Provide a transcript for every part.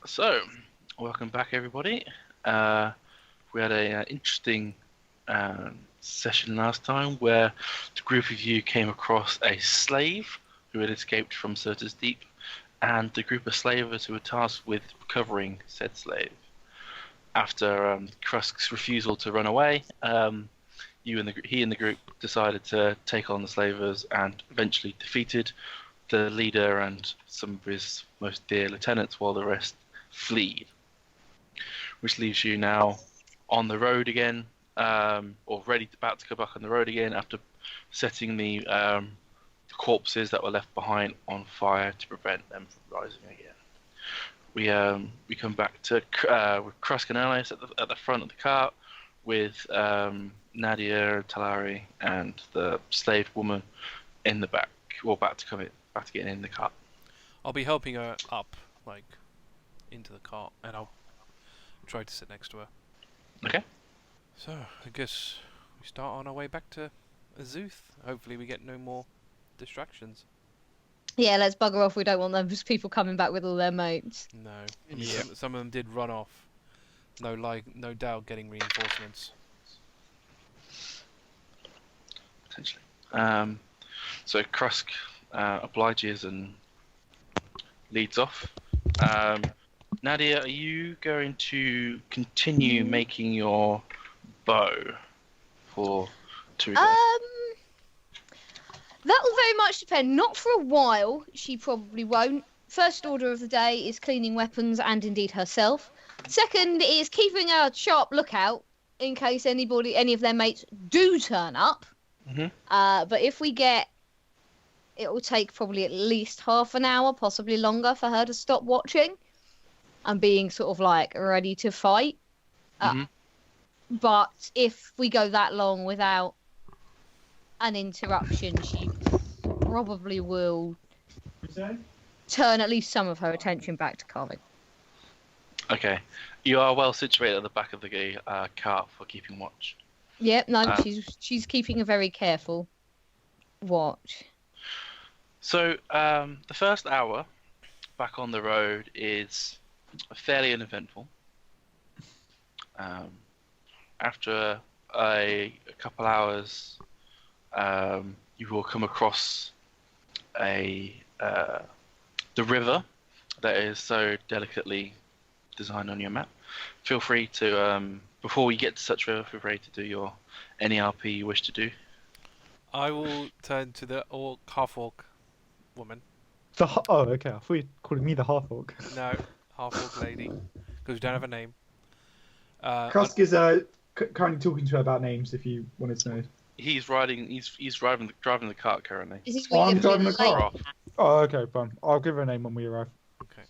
So, welcome back, everybody. We had a interesting session last time where the group of you came across a slave who had escaped from Surtur's Deep, and the group of slavers who were tasked with recovering said slave. After Krusk's refusal to run away, he and the group decided to take on the slavers and eventually defeated the leader and some of his most dear lieutenants, while the rest flee, which leaves you now on the road again, or about to go back on the road again after setting the corpses that were left behind on fire to prevent them from rising again. We come back to with Krusk and Alice at the front of the cart with Nadia, Talari, and the slave woman in the back, or about to get in the cart. I'll be helping her up, into the cart, and I'll try to sit next to her. Okay. So, I guess we start on our way back to Azuth. Hopefully we get no more distractions. Yeah, let's bugger off. We don't want those people coming back with all their mates. No. I mean, some of them did run off. No doubt getting reinforcements. Potentially. So Krusk obliges and leads off. Nadia, are you going to continue making your bow for Turygurtha? That'll very much depend. Not for a while. She probably won't. First order of the day is cleaning weapons and indeed herself. Second is keeping a sharp lookout in case any of their mates do turn up. Mm-hmm. But if we get, it will take probably at least half an hour, possibly longer, for her to stop watching and being sort of ready to fight. Mm-hmm. But if we go that long without an interruption, she probably will turn at least some of her attention back to carving. Okay. You are well situated at the back of the cart for keeping watch. Yep, no, she's keeping a very careful watch. So, the first hour back on the road is fairly uneventful. After a couple hours, you will come across the river that is so delicately designed on your map. Feel free to, before we get to such river, feel free to do any RP you wish to do. I will turn to the half-orc woman. Okay. I thought you were calling me the half-orc. No, half-orc lady, because we don't have a name. Krusk is currently talking to her about names. If you wanted to know. He's driving the cart currently. Is Oh, I'm driving the really car. late? Oh, okay, fine. I'll give her a name when we arrive. Okay.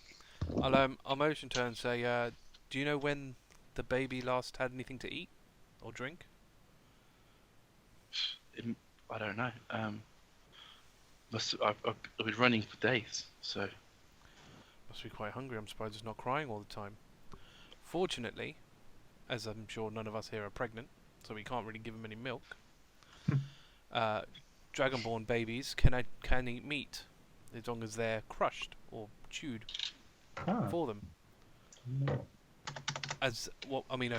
I'll motion to her and say, do you know when the baby last had anything to eat or drink? I don't know. I've been running for days, so. Must be quite hungry. I'm surprised it's not crying all the time. Fortunately, as I'm sure none of us here are pregnant, so we can't really give them any milk. Dragonborn babies can eat meat as long as they're crushed or chewed for them. No. I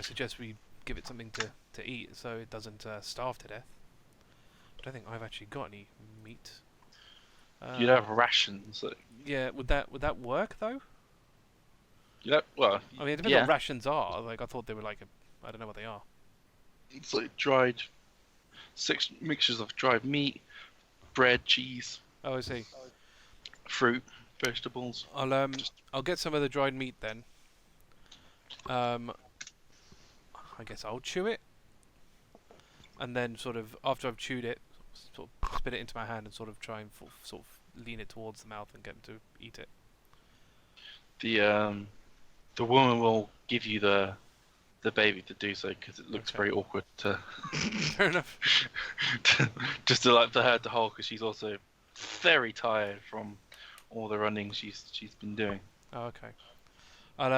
suggest we give it something to eat so it doesn't starve to death. I don't think I've actually got any meat. You'd have rations. Yeah, would that work though? Well. I mean, it depends what rations are. I thought they were I don't know what they are. It's like 6 mixtures of dried meat, bread, cheese. Oh, I see. Fruit, vegetables. I'll get some of the dried meat then. I guess I'll chew it, and then sort of after I've chewed it, sort of spit it into my hand and sort of try and sort of lean it towards the mouth and get them to eat it. The woman will give you the baby to do so because it looks very awkward to. Fair enough. just for her to hold, because she's also very tired from all the running she's been doing. Oh, okay. All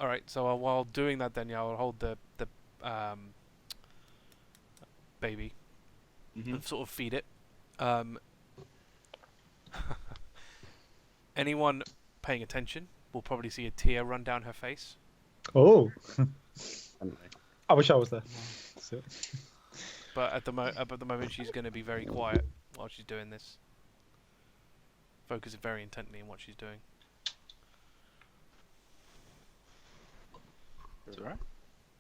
right. So while doing that, then I'll hold the baby and sort of feed it. Anyone paying attention will probably see a tear run down her face. Oh, Anyway. I wish I was there. So, But at the moment, she's going to be very quiet while she's doing this, focusing very intently on what she's doing. It's alright.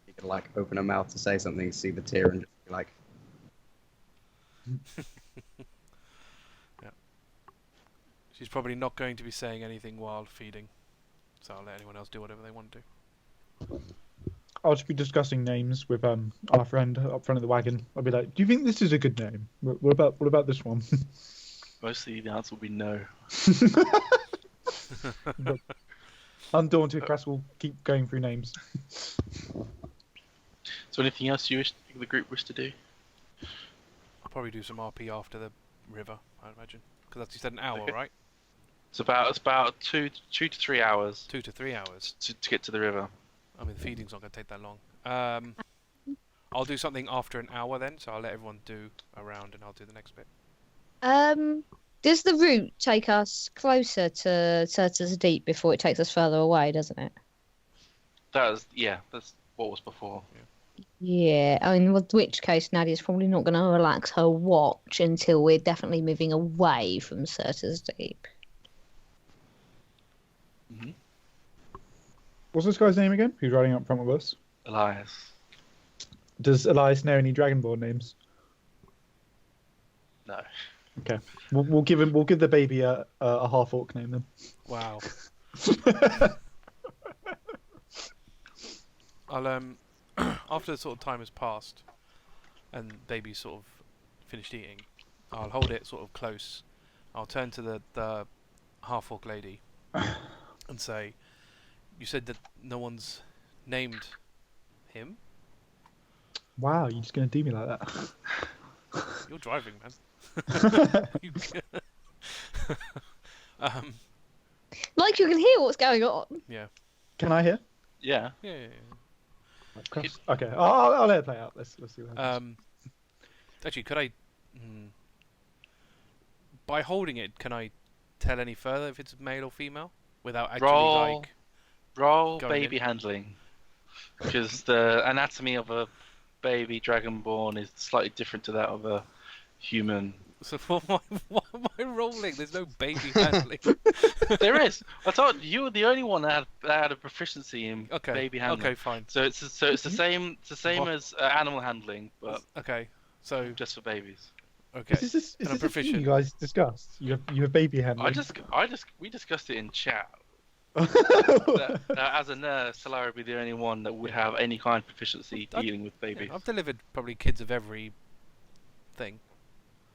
You can like open her mouth to say something, see the tear, and just be like, Yeah. She's probably not going to be saying anything while feeding, so I'll let anyone else do whatever they want to do. I'll just be discussing names with our friend up front of the wagon. I'll be like, "Do you think this is a good name? What about this one?" Mostly the answer will be no. Undaunted, Krusk will keep going through names. So anything else the group wish to do? I'll probably do some RP after the river, I imagine, because that's you said an hour, Okay. right? It's about 2 to 3 hours 2 to 3 hours. to get to the river. I mean, the feeding's not going to take that long. I'll do something after an hour then, so I'll let everyone do a round and I'll do the next bit. Does the route take us closer to Surtur's Deep before it takes us further away, doesn't it? That's what was before. Yeah, I mean, in which case Nadia's probably not going to relax her watch until we're definitely moving away from Surtur's Deep. Mm-hmm. What's this guy's name again? Who's riding up front with us? Elias. Does Elias know any Dragonborn names? No. Okay, we'll give the baby a half-orc name then. Wow. I'll after the sort of time has passed and baby's sort of finished eating, I'll hold it sort of close. I'll turn to the half-orc lady and say, "You said that no one's named him? Wow, you're just gonna do me like that? You're driving, man." Like you can hear what's going on. Yeah. Can I hear? Yeah. Yeah. Okay, I'll let it play out. Let's see what happens. Actually, could I... by holding it, can I tell any further if it's male or female? Without actually, Roll going baby in? handling. Because the anatomy of a baby dragonborn is slightly different to that of a human. So what am I rolling? There's no baby handling. There is. I thought you were the only one that had a proficiency in Okay. baby handling. Okay, fine. So it's the same. It's the same What? as animal handling, but Okay. So just for babies. okay. Is this and I'm a thing proficient. you guys discussed? You have baby handling. We discussed it in chat. That as a nurse, Talari would be the only one that would have any kind of proficiency dealing with babies. I've delivered probably kids of every thing.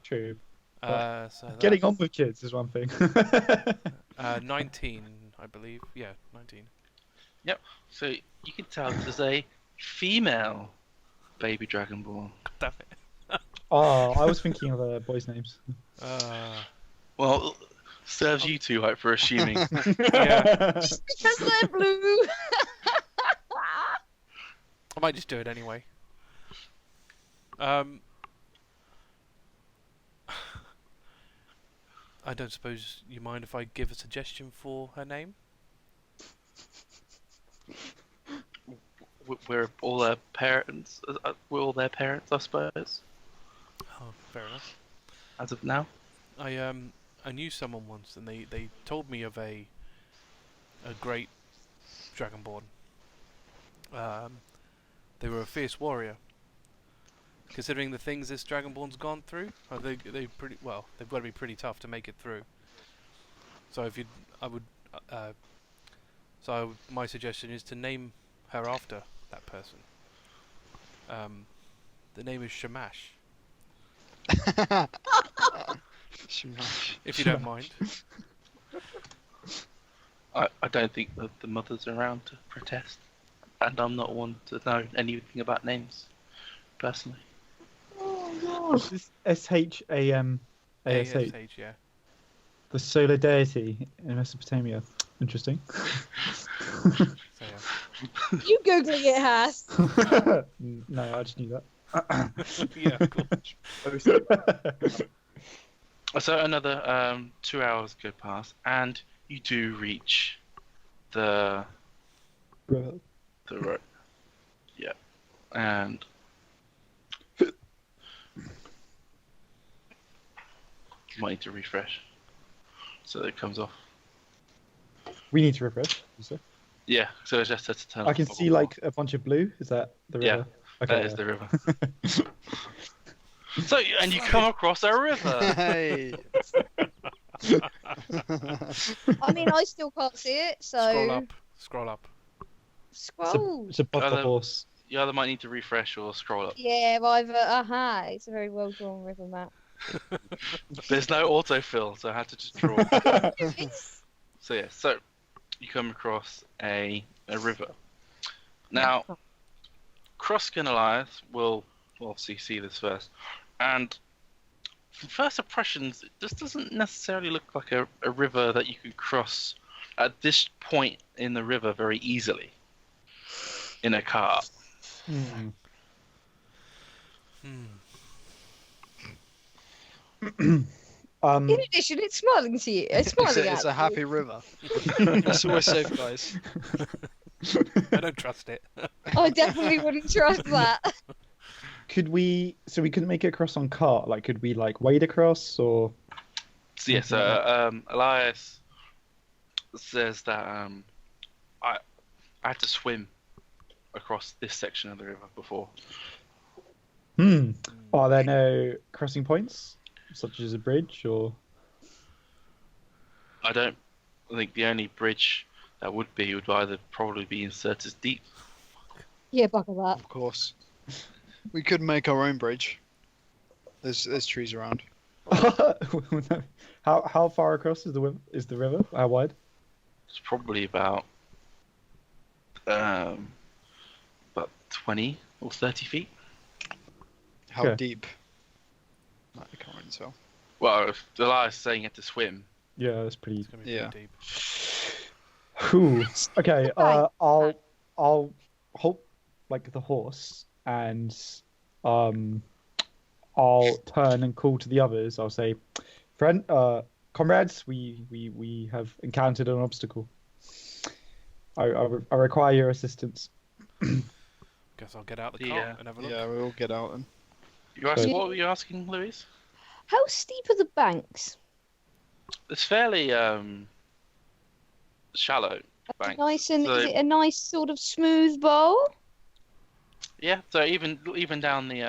True. So Getting on with kids is one thing. 19, I believe. Yeah, 19. So you can tell there's a female baby dragonborn. Damn it. Oh, I was thinking of boys' names. Well, serves you two right for assuming. Yeah. Because they're blue. I might just do it anyway. I don't suppose you mind if I give a suggestion for her name? We're all their parents. We're all their parents, I suppose. Oh, fair enough. As of now. I knew someone once, and they told me of a great dragonborn. They were a fierce warrior. Considering the things this dragonborn's gone through, they pretty well. They've got to be pretty tough to make it through. So my suggestion is to name her after that person. The name is Shamash. If you don't mind. I don't think that the mother's around to protest, and I'm not one to know anything about names, personally. Oh gosh, this SHAM ASH. ASH, yeah. The solar deity in Mesopotamia. Interesting. So, yeah. You googling it, Haiss. No, I just knew that. Yeah, cool. So another 2 hours go past, and you do reach the River. road. Yeah, and you might need to refresh so that it comes off. We need to refresh. You say? Yeah, so it's just to turn. I off can the see bubble like a bunch of blue. Is that the Yeah, river? that is the river. So, and you come across a river. Hey. I mean, I still can't see it, so Scroll up. scroll. It's above the Other- horse. You either might need to refresh or scroll up. Yeah, either. Aha! It's a very well drawn river map. There's no autofill, so I had to just draw. So yeah, so you come across a river. Now, Krusk and Elias will obviously see this first, and from first impressions, this doesn't necessarily look like a river that you could cross at this point in the river very easily in a cart. Hmm. In addition, it's smiling to you. It's smiling It's at a happy you. river. It's always safe, guys. I don't trust it. I definitely wouldn't trust that. Could we? So we couldn't make it across on cart. Like, could we like wade across or? So yeah, so Elias says that I had to swim across this section of the river before. Are there no crossing points, such as a bridge or? I think the only bridge that would either probably be inserted deep. Yeah, bugger that. Of course. We could make our own bridge. There's trees around. How far across is the river? How wide? It's probably about 20 or 30 feet. How Okay. deep? I can't really tell. Well, if Elias is saying you had to swim, Yeah, that's pretty. It's gonna be Yeah. pretty deep. Whew. Okay. I'll hold like the horse and I'll turn and call to the others. I'll say, comrades, we have encountered an obstacle. I require your assistance. Guess I'll get out the Yeah. car and have a look. Yeah, we'll get out and. So- what were you asking, Louise? How steep are the banks? It's fairly shallow bank. Nice and So- is it a nice sort of smooth bowl? Yeah, so even down the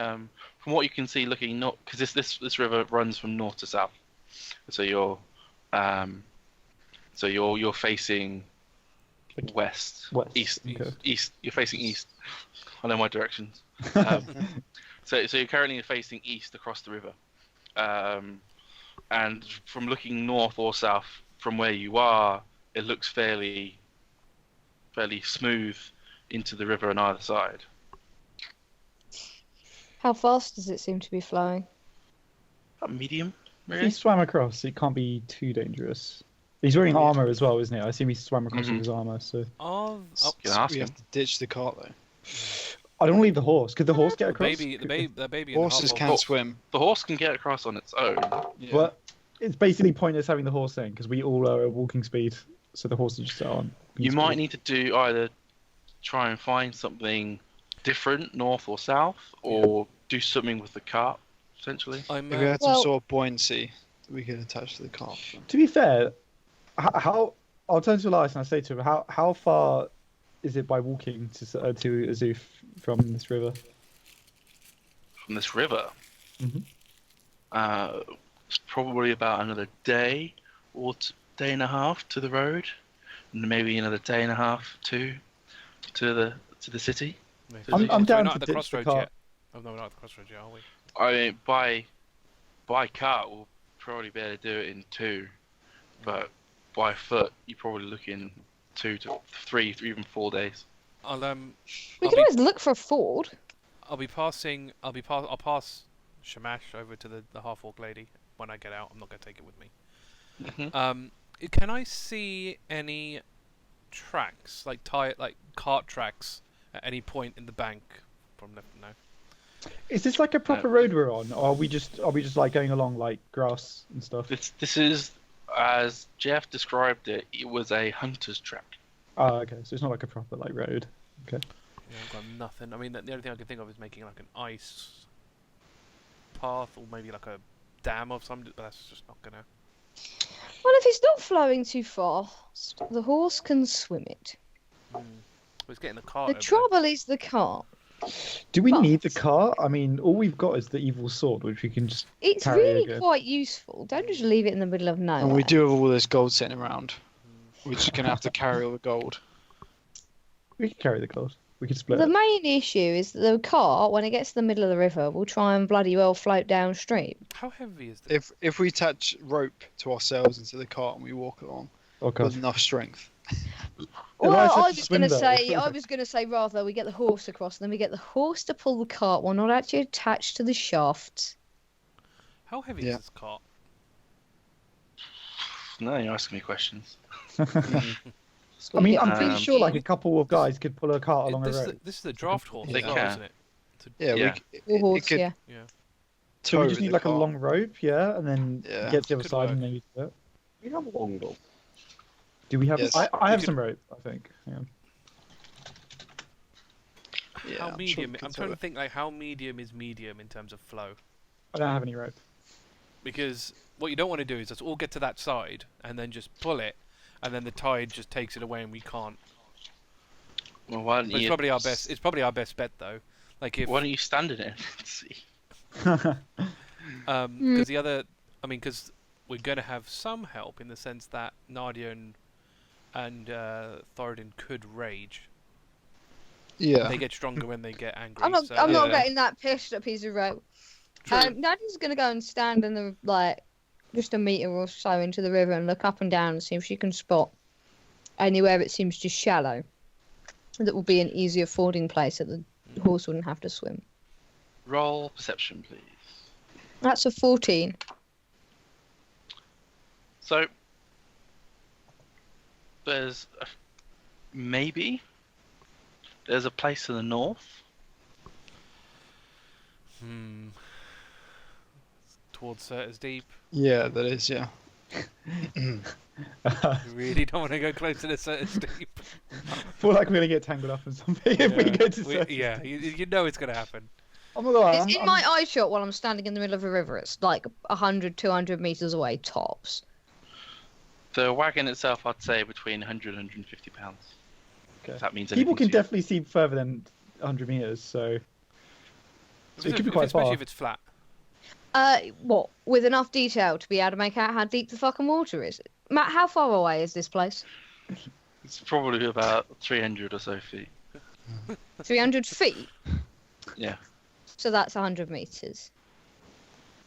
from what you can see looking north, because this river runs from north to south. So you're facing west, West, east, okay. east. You're facing east. I know my directions. So you're currently facing east across the river, and from looking north or south from where you are, it looks fairly smooth into the river on either side. How fast does it seem to be flowing? About medium, If he really. swam across, it can't be too dangerous. He's wearing armor as well, isn't he? I assume he swam across with his armor. So Oh, You can ask We him. have to ditch the cart though. I don't want to leave the horse. Could the horse get the across? baby in the Horses Half-Orc. can swim. The horse can get across on its own. Yeah. But it's basically pointless having the horse then, because we all are at walking speed, so the horses just aren't. You might need to do either try and find something different, north or south, or do something with the cart, essentially. I'm If we had some Well- sort of buoyancy that we could attach to the cart. To be fair, how I'll turn to Elias and I say to him, how far is it by walking to Azuf from this river? From this river. Mhm. It's probably about another day or day and a half to the road, and maybe another day and a half to the city. I'm down We're not to at the ditch the crossroads cart. yet. Oh no, we're not at the crossroads yet, are we? I mean, by cart we'll probably be able to do it in 2, but by foot you're probably looking 2 to 3, even 4 days. I'll We I'll could be, always look for a ford. I'll pass Shamash over to the Half-Orc lady when I get out. I'm not gonna take it with me. Mhm. Can I see any tracks, like cart tracks, at any point in the bank from left? No. Is this like a proper road we're on, or are we just like going along like grass and stuff? This is, as Jeff described it, it was a hunter's track. Oh, okay. So it's not like a proper like road. Okay. Yeah, I've got nothing. I mean, the only thing I can think of is making like an ice path or maybe like a dam of some, but that's just not gonna. Well, if it's not flowing too fast, the horse can swim it. Well, it's getting the cart. The over trouble is the cart. Do we But- need the cart? I mean, all we've got is the evil sword, which we can just. It's Carry really again. quite useful. Don't just leave it in the middle of nowhere. And we do have all this gold sitting around. We're just gonna have to carry all the gold. We can carry the gold. We can split The it. main issue is that the cart, when it gets to the middle of the river, will try and bloody well float downstream. How heavy is this? If we attach rope to ourselves into the cart and we walk along Okay. with enough strength. Well, might have I to was swim going to though. say, rather we get the horse across, and then we get the horse to pull the cart while not actually attached to the shaft. How heavy Yeah. is this cart? No, you're asking me questions. I mean, I'm pretty Um, sure like a couple of guys could pull a cart along a This is, road. this is the draft horse They as well, can. isn't it? Yeah, Yeah. Or horse, could yeah. Yeah. So we tow just the need like a cart. long rope, yeah, and then Yeah. get to the other Could side work. and then we do it. We have a long rope. Do we have? Yes. I have could- some rope, I think. Hang on. Yeah, How I'm sure medium? we could I'm tow trying to it. think like how medium is medium in terms of flow. I don't have any rope. Because what you don't want to do is just all get to that side and then just pull it, and then the tide just takes it away and we can't. Well, why don't But it's you? probably our best. It's probably our best bet though. Like if Why don't you stand in it? and see? because the other, I mean, because we're going to have some help in the sense that Nadia and Thoradin could rage. Yeah. They get stronger when they get angry. I'm not. so, I'm not yeah. getting that pissed at a piece of rope. True. Nadia's gonna go and stand in the just a meter or so into the river and look up and down and see if she can spot anywhere it seems just shallow. That will be an easier fording place that the horse wouldn't have to swim. Roll perception, please. That's a 14. So there's maybe there's a place to the north. Towards Surtur's Deep. Yeah, that is, yeah. You really don't want to go close to the Surtur's Deep. feel like we're gonna get tangled up in something if we go to. Surgery. Yeah, you know it's going to happen. Oh my god! It's in my eye shot while I'm standing in the middle of a river. It's like 100, 200 meters away, tops. The wagon itself, I'd say between 100 and 150 pounds. Okay. If that means People anything can to you. definitely see further than 100 meters, so If it could be quite especially far. if it's flat. What? With enough detail to be able to make out how deep the fucking water is. Matt, how far away is this place? It's probably about 300 or so feet. 300 feet. Yeah. So that's 100 meters.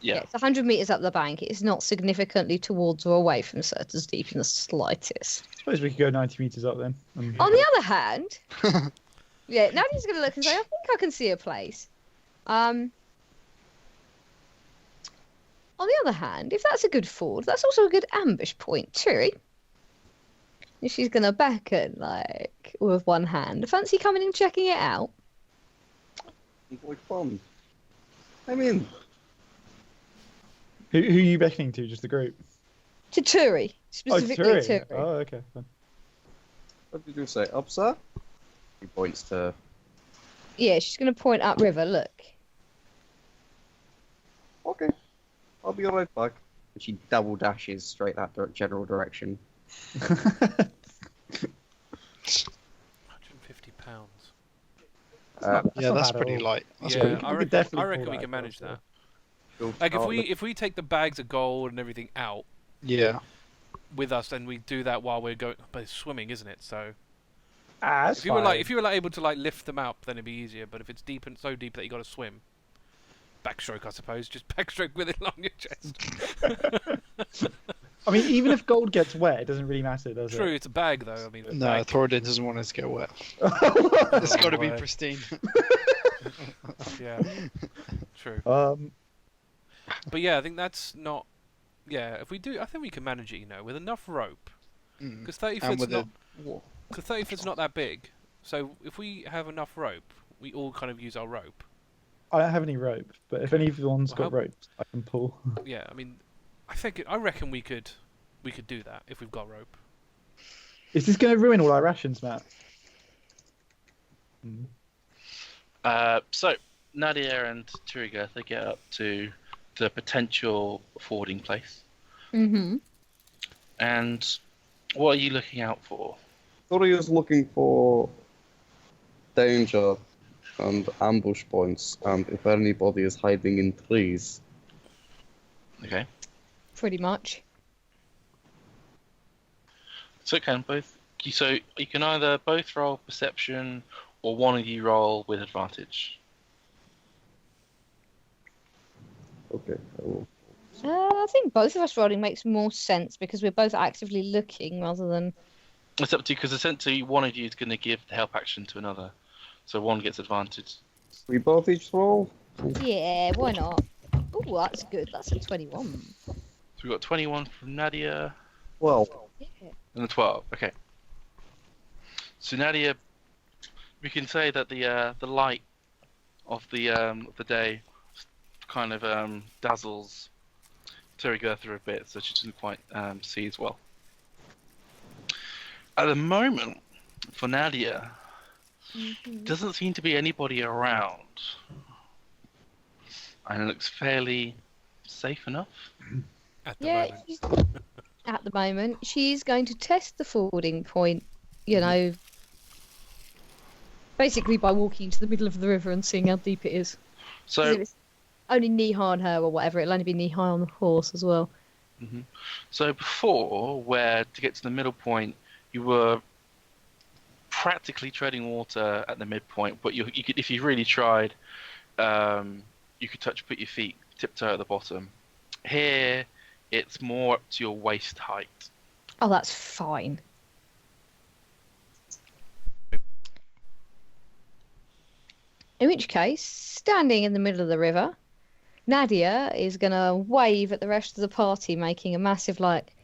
Yeah. It's 100 meters up the bank. It's not significantly towards or away from Surtur's Deep in the slightest. I suppose we could go 90 meters up then. On the other hand, yeah, Nadia's going to look and say, I think I can see a place. On the other hand, if that's a good ford, that's also a good ambush point too. If she's going to beckon, like, with one hand. Fancy coming and checking it out? Avoid fun. I'm in. Who are you beckoning to? Just the group? To Turi. Specifically Turi. Turi. Oh, okay. Fine. What did you say? Up, sir? He points to. Yeah, she's going to point upriver, look. Okay. I'll be right back. And she double dashes straight that general direction. 150 pounds. Uh, Yeah, not that's bad at pretty all. light. That's Yeah, pretty could I reckon, definitely I reckon pull we that can manage across, that. she'll Like start with- if we take the bags of gold and everything out Yeah. with us, then we do that while we're going. But it's swimming, isn't it? So That's if you were able to like lift them up, then it'd be easier. But if it's deep and so deep that you got to swim, backstroke, I suppose. Just backstroke with it along your chest. I mean, even if gold gets wet, it doesn't really matter, does True, it? it's a bag though. I mean, a No, bag. Thoradin doesn't want us to get wet. Oh, It's got to be word. pristine. Yeah, true. But yeah, I think that's not. Yeah, if we do, I think we can manage it. You know, with enough rope, Mm. because 30 And foot's with not. a... Because 30 foot's not that big. So if we have enough rope, we all kind of use our rope. I don't have any rope, but if any of the ones Well, got how- ropes, I can pull. Yeah, I mean, I reckon we could do that if we've got rope. Is this going to ruin all our rations, Matt? So Nadia and Turygurtha get up to the potential fording place. Mm-hmm. And what are you looking out for? Thought he was looking for danger and ambush points, and if anybody is hiding in trees. Okay. Pretty much. So you can either both roll perception or one of you roll with advantage. Okay, I will. I think both of us rolling makes more sense because we're both actively looking rather than. It's up to you because essentially one of you is going to give the help action to another, so one gets advantage. We both each roll? Yeah, why not? Oh, that's good. That's a 21. So we've got 21 from Nadia Well, Yeah. and a 12. Okay. So Nadia, we can say that the light of the day kind of dazzles Turygurtha a bit, so she doesn't quite see as well. At the moment, for Nadia, doesn't seem to be anybody around, and it looks fairly safe enough. At the Yeah, moment. at the moment, she's going to test the fording point, you know, basically by walking into the middle of the river and seeing how deep it is. 'Cause So if it's only knee-high on her or whatever, it'll only be knee-high on the horse as well. So before, where to get to the middle point, you were practically treading water at the midpoint, but you could, if you really tried, you could put your feet tiptoe at the bottom. Here, it's more up to your waist height. Oh, that's fine. In which case, standing in the middle of the river, Nadia is going to wave at the rest of the party, making a massive, like,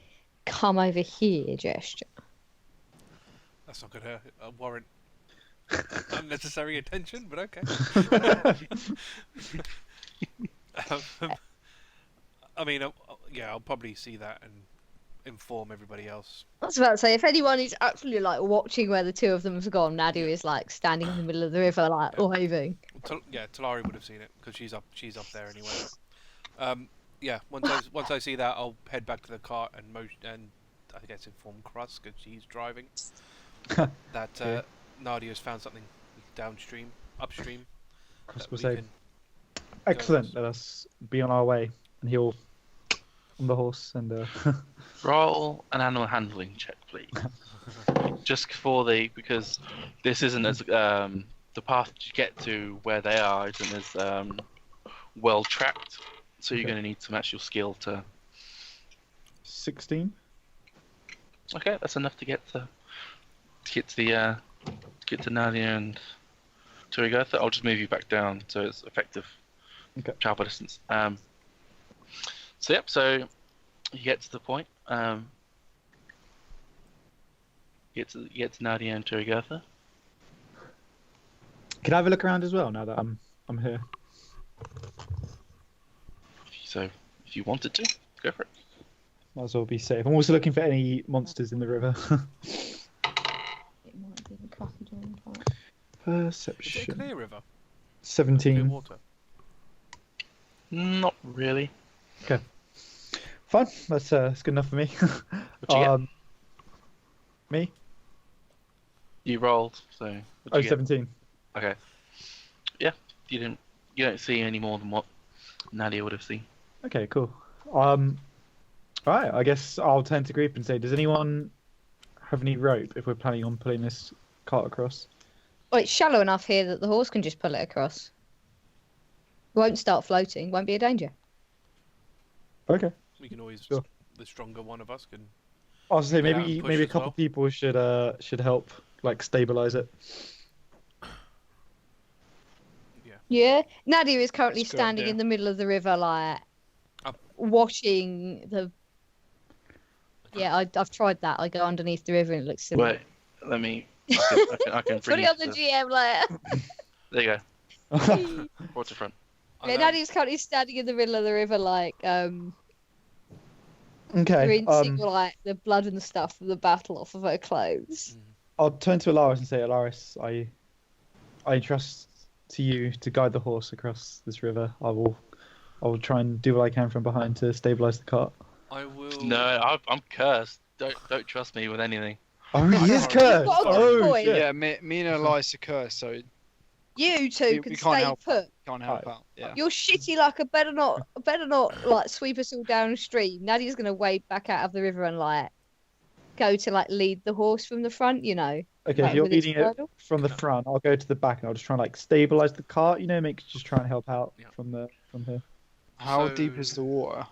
come over here gesture. That's not going to warrant unnecessary attention, but okay. I mean, yeah, I'll probably see that and inform everybody else. I was about to say, if anyone is actually, like, watching where the two of them have gone, Nadia is, like, standing in the middle of the river, like, waving. Yeah, Talari would have seen it because she's up there anyway. Yeah, once I see that, I'll head back to the cart and I guess inform Krusk because she's driving that Yeah. Nadia's found something upstream. Cross that will we say, can excellent. go- Let us be on our way. And he'll on the horse and Roll an animal handling check, please. Just because this isn't as the path to get to where they are isn't as well tracked, so you're Okay. going to need to match your skill to. 16. Okay, that's enough to get to Nadia and Turygurtha. I'll just move you back down so it's effective travel distance. So yep, so you get to the point. You get to Nadia and Turygurtha. Can I have a look around as well now that I'm here? So if you wanted to, go for it. Might as well be safe. I'm also looking for any monsters in the river. It might be the crocodile. Is it a Perception. clear river? Clear 17. water. Not really. Fine. That's good enough for me. What'd you get? Me? You rolled, so what'd Oh, you get? 17. Okay. Yeah, you don't see any more than what Nadia would have seen. Okay, cool. Alright, I guess I'll turn to group and say, does anyone have any rope if we're planning on pulling this cart across? Well, it's shallow enough here that the horse can just pull it across. Won't start floating, won't be a danger. Okay. We can always, Sure. the stronger one of us can. I was gonna say Get out and maybe push maybe a as couple well. of people should help like stabilize it. Yeah, Nadia is currently That's a good standing idea. in the middle of the river, like Up. watching the. Yeah, I've tried that. I go underneath the river and it looks similar. Wait, let me. I can Put bring it you on the to GM layer. There you go. Waterfront. I Yeah, know- Nadia's currently standing in the middle of the river, like Okay. rinsing like the blood and stuff from the battle off of her clothes. I'll turn to Alaris and say, Alaris, I trust to you to guide the horse across this river. I will try and do what I can from behind to stabilize the cart. I will. No, I'm cursed. Don't trust me with anything. Oh, he is You've cursed. got a good Oh, point. shit. Yeah, me and Elias are cursed, so You two we can can't stay help. put. can't help Right. out. Yeah. You're shitty like a better not like sweep us all downstream. Nadia's gonna wade back out of the river and like go to like lead the horse from the front, you know. Okay, like, if you're with its leading it bridle. from the front, I'll go to the back and I'll just try and like stabilize the cart, just try and help out Yeah. from here. How So- deep is the water?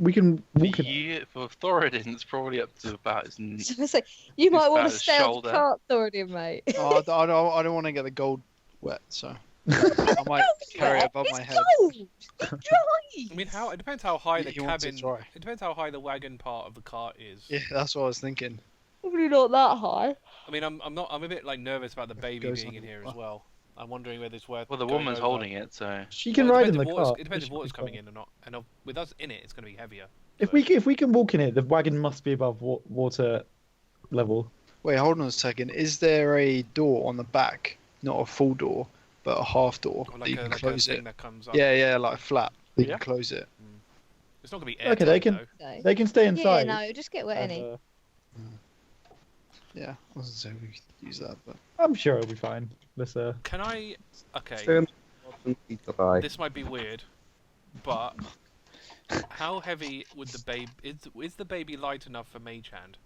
We can walk in it. For Thoradin, it's probably up to about his knee. So it's like, you might want about to his stay on the shoulder. cart, Thoradin, mate. Oh, I don't want to get the gold wet, so I might carry it above it's my head. cold. It's dry. I mean, it depends how high the He wants it cabin. dry. It depends how high the wagon part of the cart is. Yeah, that's what I was thinking. Probably not that high. I mean, I'm a bit like nervous about the baby goes being on in the here as water. well. I'm wondering whether it's worth. Well, the going woman's over. holding it, so She can Well, ride it in the depends if cart. It depends if It should water's be coming fine. in or not. And with us in it, it's going to be heavier. If So- we can walk in it, the wagon must be above water level. Wait, hold on a second. Is there a door on the back? Not a full door, but a half door. or that you can like a close thing it. that comes up. Yeah, like a flap. You Yeah. can close it. It's not going to be Okay, airtight they can- though. So. They can stay Yeah, inside. no, just get wet and, any. Yeah, I wasn't saying we could use that, but I'm sure it'll be fine. Let's Can I? Okay, Turn eye. this might be weird, but how heavy would the baby? Is the baby light enough for Mage Hand?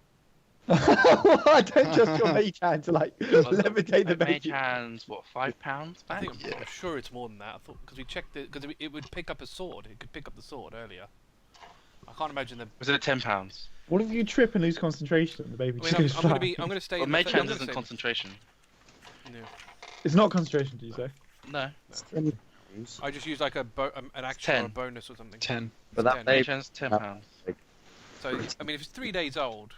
I don't just your mage hand to like levitate the a mage baby. hand's what, £5? I Back? think I'm sure it's more than that. I thought because we checked it because it would pick up a sword. It could pick up the sword earlier. I can't imagine the. Was it £10? What if you trip and lose concentration and the baby I mean, just goes I'm going to flat? be. I'm going to stay. Well, in the mage I'm hand gonna isn't stay- concentration. No. It's not concentration, do you say? No. I just use like an action or a 10. bonus or something. 10. But Ten. that Mage baby, hand's £10. So I mean, if it's 3 days old,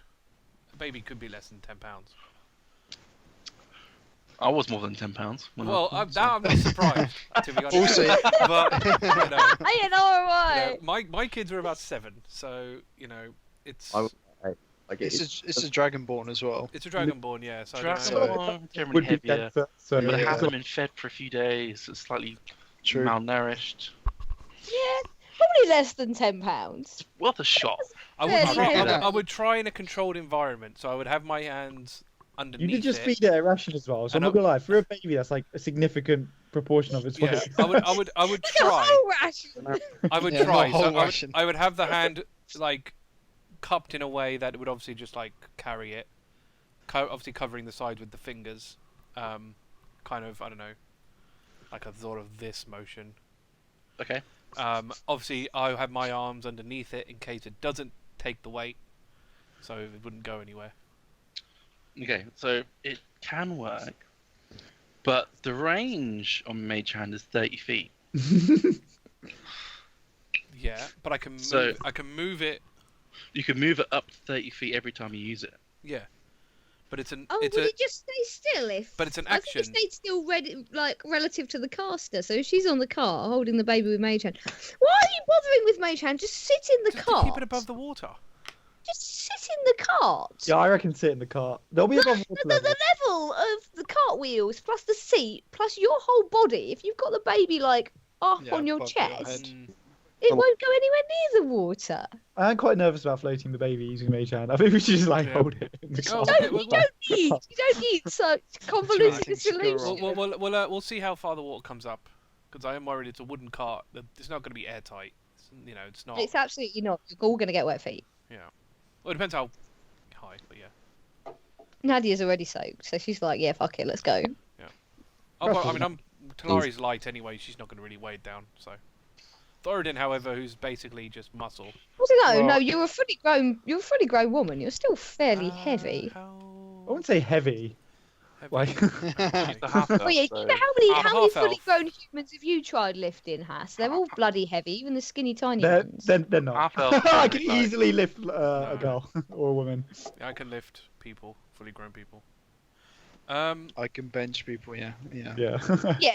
a baby could be less than £10. I was more than £10. Well, I'm not surprised to be honest. Also, but you know, I ain't alright. my kids were about 7, so you know it's I would- like it's a dragonborn as well. it's a dragonborn, yeah. So I don't know. Dragon generally Would be heavier. denser, so But Yeah. it hasn't been fed for a few days. It's slightly True. malnourished. Yeah, probably less than £10. Worth a shot. I would Fairly try. heavy. I would try in a controlled environment, so I would have my hands You underneath did just it. feed it a ration as well, so I'm And not gonna lie. For a baby, that's like a significant proportion of its Yeah, weight. I would Look at a try. whole ration. I would Yeah, try. not a So whole ration. I would have the hand like cupped in a way that would obviously just like carry it, obviously covering the sides with the fingers, kind of I don't know, like a sort of this motion. Okay. Obviously I have my arms underneath it in case it doesn't take the weight, so it wouldn't go anywhere. Okay, so it can work, but the range on Mage Hand is 30 feet. Yeah, but I can move, So- I can move it. You can move it up to 30 feet every time you use it. Yeah, but it's an Oh, it's would a it just stay still if? but it's an I action. think it stayed still, like relative to the caster. So if she's on the cart holding the baby with Mage Hand, why are you bothering with Mage Hand? Just sit in the Just cart. to keep it above the water. Just sit in the cart. Yeah, I reckon sit in the cart. They'll be above water The level. level of the cart wheels plus the seat plus your whole body. If you've got the baby like up Yeah, on your above your chest, head. it won't go anywhere near the water. I'm quite nervous about floating the baby using mage hand. I think we should just like Yeah. hold it in the Oh, cart. okay, You well, don't need such convoluted Things could go solutions. wrong. We'll see how far the water comes up, because I am worried it's a wooden cart. It's not going to be airtight. It's not. It's absolutely not. You're all gonna get wet feet. Well, it depends how high, but yeah. Nadia's already soaked, so she's like, "Yeah, fuck it, let's go." Oh, but, I mean, Talari's light anyway. She's not going to really weigh it down. So, Thoradin, however, who's basically just muscle. I don't know. Well- No, you're a fully grown woman. You're still fairly heavy. How I wouldn't say heavy. heavy? Like- It's a half Oh yeah, so... you know I'm how a many fully half-elf. grown humans have you tried lifting, Haiss? They're all bloody heavy, even the skinny tiny They're, ones. they're not. Half-elf. I can Like- easily lift a No. girl or a woman. Yeah, I can lift people, fully grown people. I can bench people, yeah. Yeah. Yeah,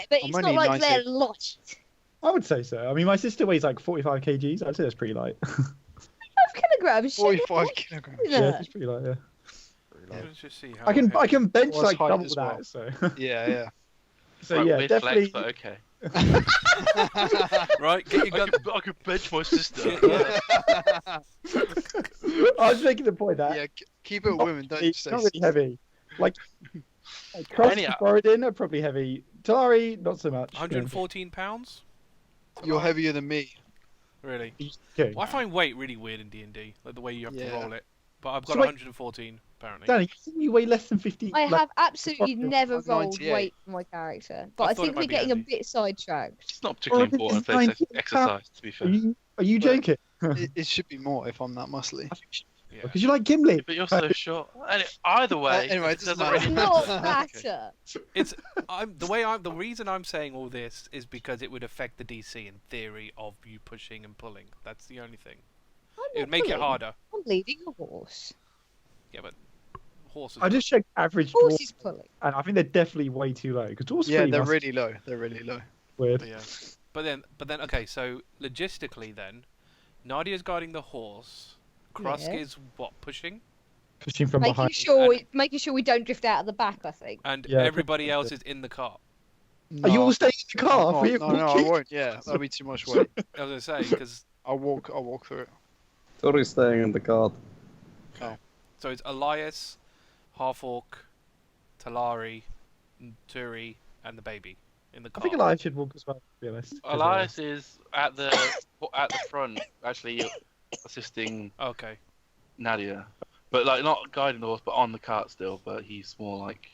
but I'm it's not only like 90. they're light. I would say so. I mean, my sister weighs like 45 kgs. I'd say that's pretty light. 5 kilograms. Shit, 45 what? kilograms. Yeah. Yeah, it's pretty light. Yeah. Let's just see how I can bench Well, like height double as that. well. So Yeah, so Right, yeah, weird definitely. flex, but okay. yeah. Right, get your gun. I could bench my sister. Yeah. I was making the point that Yeah, keep it women, don't it's say. not really heavy. Like Krusk Anyhow. and Thoradin are probably heavy. Talari, not so much. 114 pounds. You're heavier than me. Really? Okay. Well, I find weight really weird in D&D, like the way you have to Yeah. roll it. But I've got So wait- 114 apparently. Danny, you weigh less than 50. I like, have absolutely I'm never 98. rolled weight for my character, but I I thought it think might we're be getting a handy. bit sidetracked. It's not particularly Well, important it's for exercise, 19 exercise, to be fair. Are you joking? It should be more if I'm that muscly. Yeah. Because you like Gimli. But you're so short. Either way, Anyway, it doesn't matter. It's not matter. It's the reason I'm saying all this is because it would affect the DC in theory of you pushing and pulling. That's the only thing. I'm It would not make it pulling. harder. I'm leading a horse. Yeah, but horses. I just checked average Horse dwarf, is pulling. and I think they're definitely way too low. Because dwarfs Yeah, pretty they're muscly. really low. They're really low. Weird. But yeah. But then okay, so logistically then, Nadia's guiding the horse. Krusk Yeah. is what, pushing? Pushing from Making behind. sure, making sure we don't drift out of the back. I think. And Yeah, everybody pretty else much is in the car. Are you all staying in the car? No, Are you no, I walking? won't. Yeah, that'll be too much weight. I was gonna say, because I'll walk through it. Tori's staying in the car. so it's Elias, Half-Orc, Talari, Turi, and the baby in the I car. think Elias should walk as well, to be honest. 'cause, Elias is at the front, actually assisting Okay. Nadia, but like not guiding the horse, but on the cart still. But he's more like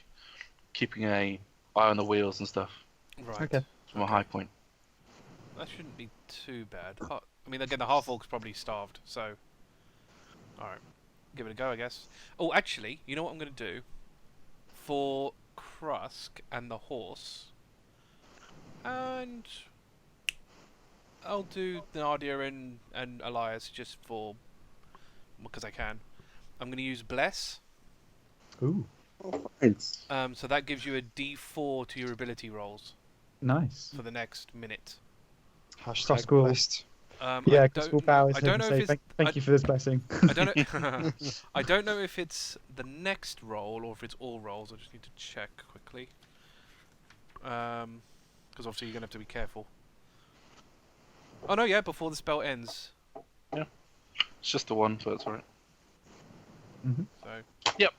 keeping an eye on the wheels and stuff Right. Okay. from a high point. That shouldn't be too bad. I mean, again, the Half-Orc's probably starved, so... Alright. Give it a go, I guess. Oh, actually, you know what I'm going to do? For Krusk and the horse... And... I'll do Nadia and Elias just for... because I can. I'm going to use Bless. Ooh, Thanks. So that gives you a D4 to your ability rolls nice. for the next minute. Hashtag will- blessed. I Yeah, don't- Crystal Powers. I don't know if it's... Thank you for this blessing. I don't know. I don't know if it's the next roll or if it's all rolls. I just need to check quickly. Because obviously you're gonna have to be careful. Oh no, yeah, before the spell ends. It's just the one, so it's alright. So. Yep.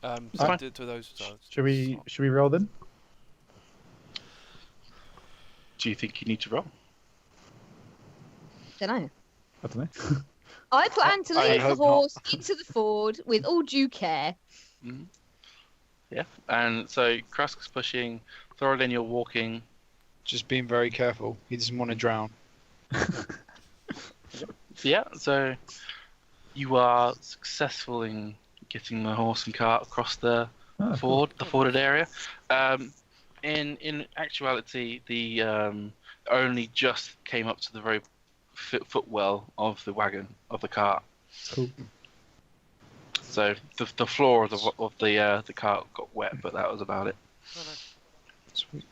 So fine. to those. So Should we roll then? Do you think you need to roll? Don't know. I don't know. I plan to I lead the hope not. horse into the ford with all due care. Mhm. Yeah. And so Krusk's pushing, Thoradin, you're walking. Just being very careful. He doesn't want to drown. Yeah. So you are successful in getting the horse and cart across the Oh, ford, the forded area. In actuality, the only just came up to the very footwell of the wagon of the cart. Cool. So the floor of the cart got wet, but that was about it Sweet.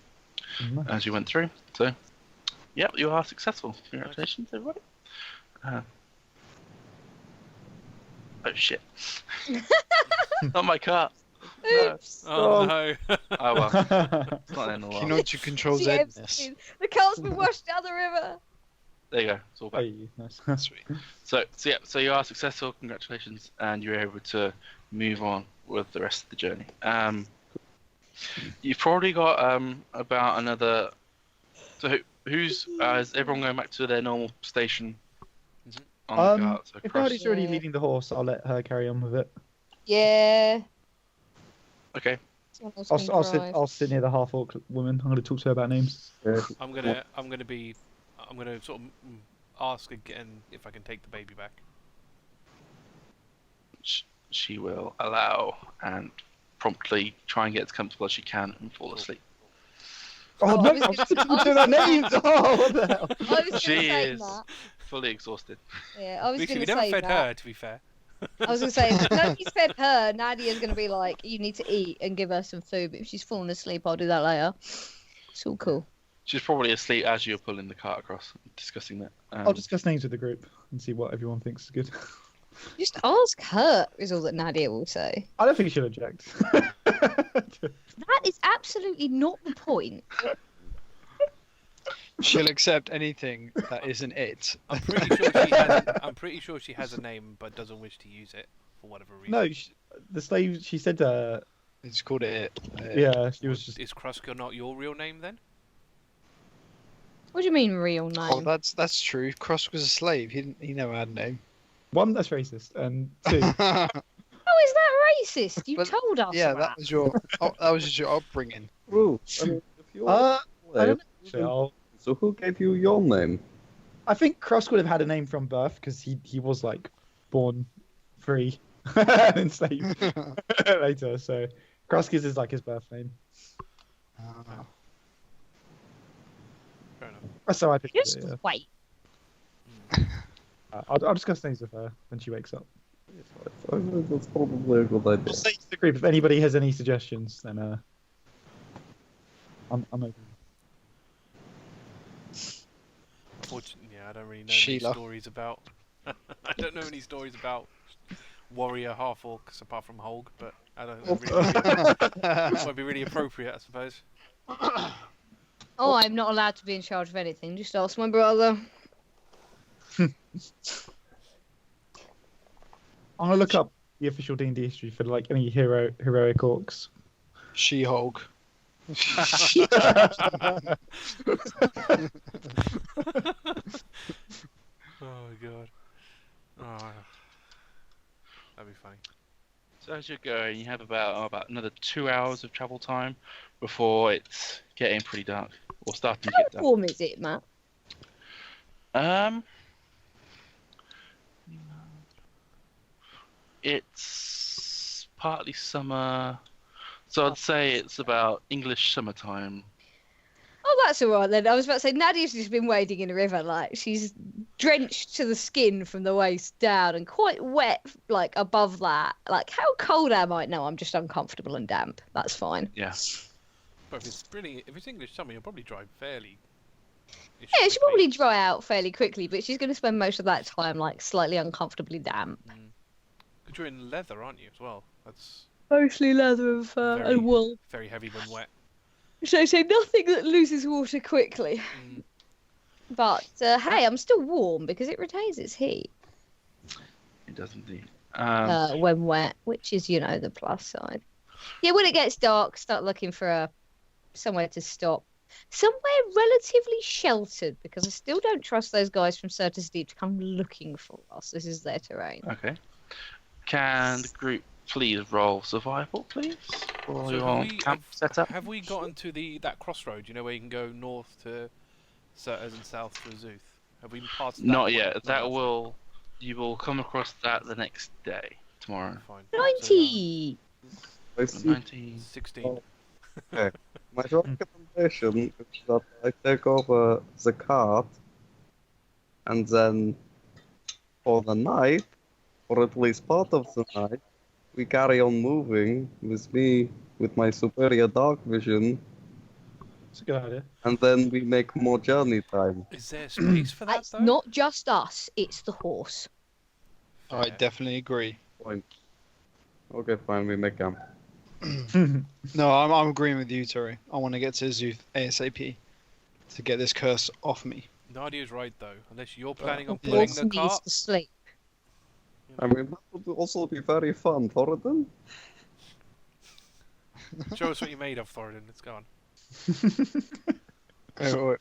Nice. as you went through. So, yep, you are successful. Congratulations, everybody. Oh shit! Not my cart. No. Oops. Oh no. Oh well, it's not the end of the You world. know what you control The Zedness. the cart's been washed down the river. There you go. It's all back. Hey, nice. Sweet. So you are successful. Congratulations, and you're able to move on with the rest of the journey. You've probably got about another. So who's is everyone going back to their normal station on the cart? So If Krusk- Nadia's already Yeah. leading the horse, I'll let her carry on with it. Yeah. Okay. Someone else I'll, can I'll sit. drive. I'll sit near the half-orc woman. I'm going to talk to her about names. I'm gonna sort of ask again if I can take the baby back. She will allow and promptly try and get as comfortable as she can and fall asleep. Oh, Oh, no! I was I'm gonna- talking I to was her gonna- names. Oh, what the hell? I was going to She say is that. fully exhausted. Yeah, I was We going to never say fed that. her, to be fair. I was going to say, if nobody's fed her, Nadia's going to be like, you need to eat and give her some food. But if she's fallen asleep, I'll do that later. It's all cool. She's probably asleep as you're pulling the cart across, discussing that. I'll discuss names with the group and see what everyone thinks is good. Just ask her, is all that Nadia will say. I don't think she'll object. That is absolutely not the point. She'll accept anything that isn't it. I'm pretty sure she has a name, but doesn't wish to use it for whatever reason. No, the slave. She said, It's called it. yeah, she was just. Is Krusk not your real name then? What do you mean real name? Oh, that's true. Krusk was a slave. He never had a name. One, that's racist, and two, How is that racist? You But- told us Yeah, that. that was your. That was just your upbringing. True. I mean, if you I are don't know. Actually, so who gave you your name? I think Krusk would have had a name from birth because he was like born free and enslaved later. So Krusk is like his birth name. Fair enough. That's how I pictured Just it. Yeah. wait. I'll discuss things with her when she wakes up. I think that's probably a good idea. Just say to the group if anybody has any suggestions, then I'm open. Fortunately, yeah, I don't really know Sheila. any stories about. I don't know any stories about warrior half-orcs apart from Holg, but I don't know. Really, might be really appropriate, I suppose. Oh, I'm not allowed to be in charge of anything. Just ask my brother. I'm gonna look up the official D&D history for like any heroic orcs. She-Hulk. Oh god. Oh, that'd be funny. So as you're going, you have about another 2 hours of travel time before it's getting pretty dark, or starting to How get dark. warm is it, Matt? It's partly summer, so I'd say it's about English summertime. Oh, that's all right then. I was about to say, Nadia's just been wading in a river. Like, she's drenched to the skin from the waist down and quite wet, like, above that. Like, how cold am I? No, I'm just uncomfortable and damp. That's fine. Yeah. But if it's English summer, you'll probably drive fairly. Yeah, she'll probably dry out fairly quickly, but she's going to spend most of that time, like, slightly uncomfortably damp. Because you're in leather, aren't you, as well? That's Mostly leather and fur Very- and wool. very heavy when wet. So nothing that loses water quickly. Mm. But, hey, I'm still warm because it retains its heat It does indeed. when wet, which is, the plus side. Yeah, when it gets dark, start looking for somewhere to stop. Somewhere relatively sheltered, because I still don't trust those guys from Certus Deep to come looking for us. This is their terrain. Okay. Can the group please roll survival, please? For your camp setup? Have we gotten to that crossroad? You know where you can go north to Certus and south to Azuth? Have we passed that? Not point? yet. No, You will come across that the next day, tomorrow. Fine. 90! I see. 19. 16. My recommendation is that I take over the cart, and then for the night, or at least part of the night, we carry on moving with me, with my superior dark vision, It's a good idea. and then we make more journey time. Is there space for that It's though? not just us, it's the horse. I definitely agree. Fine. Okay, fine, we make camp. No, I'm agreeing with you, Tori. I want to get to Azuth ASAP to get this curse off me. Nadia's right though. Unless you're planning on The pulling horse the needs cart. to sleep. I mean, that would also be very fun, Thoradin. Show us what you made of, Thoradin. Let's go on. Wait.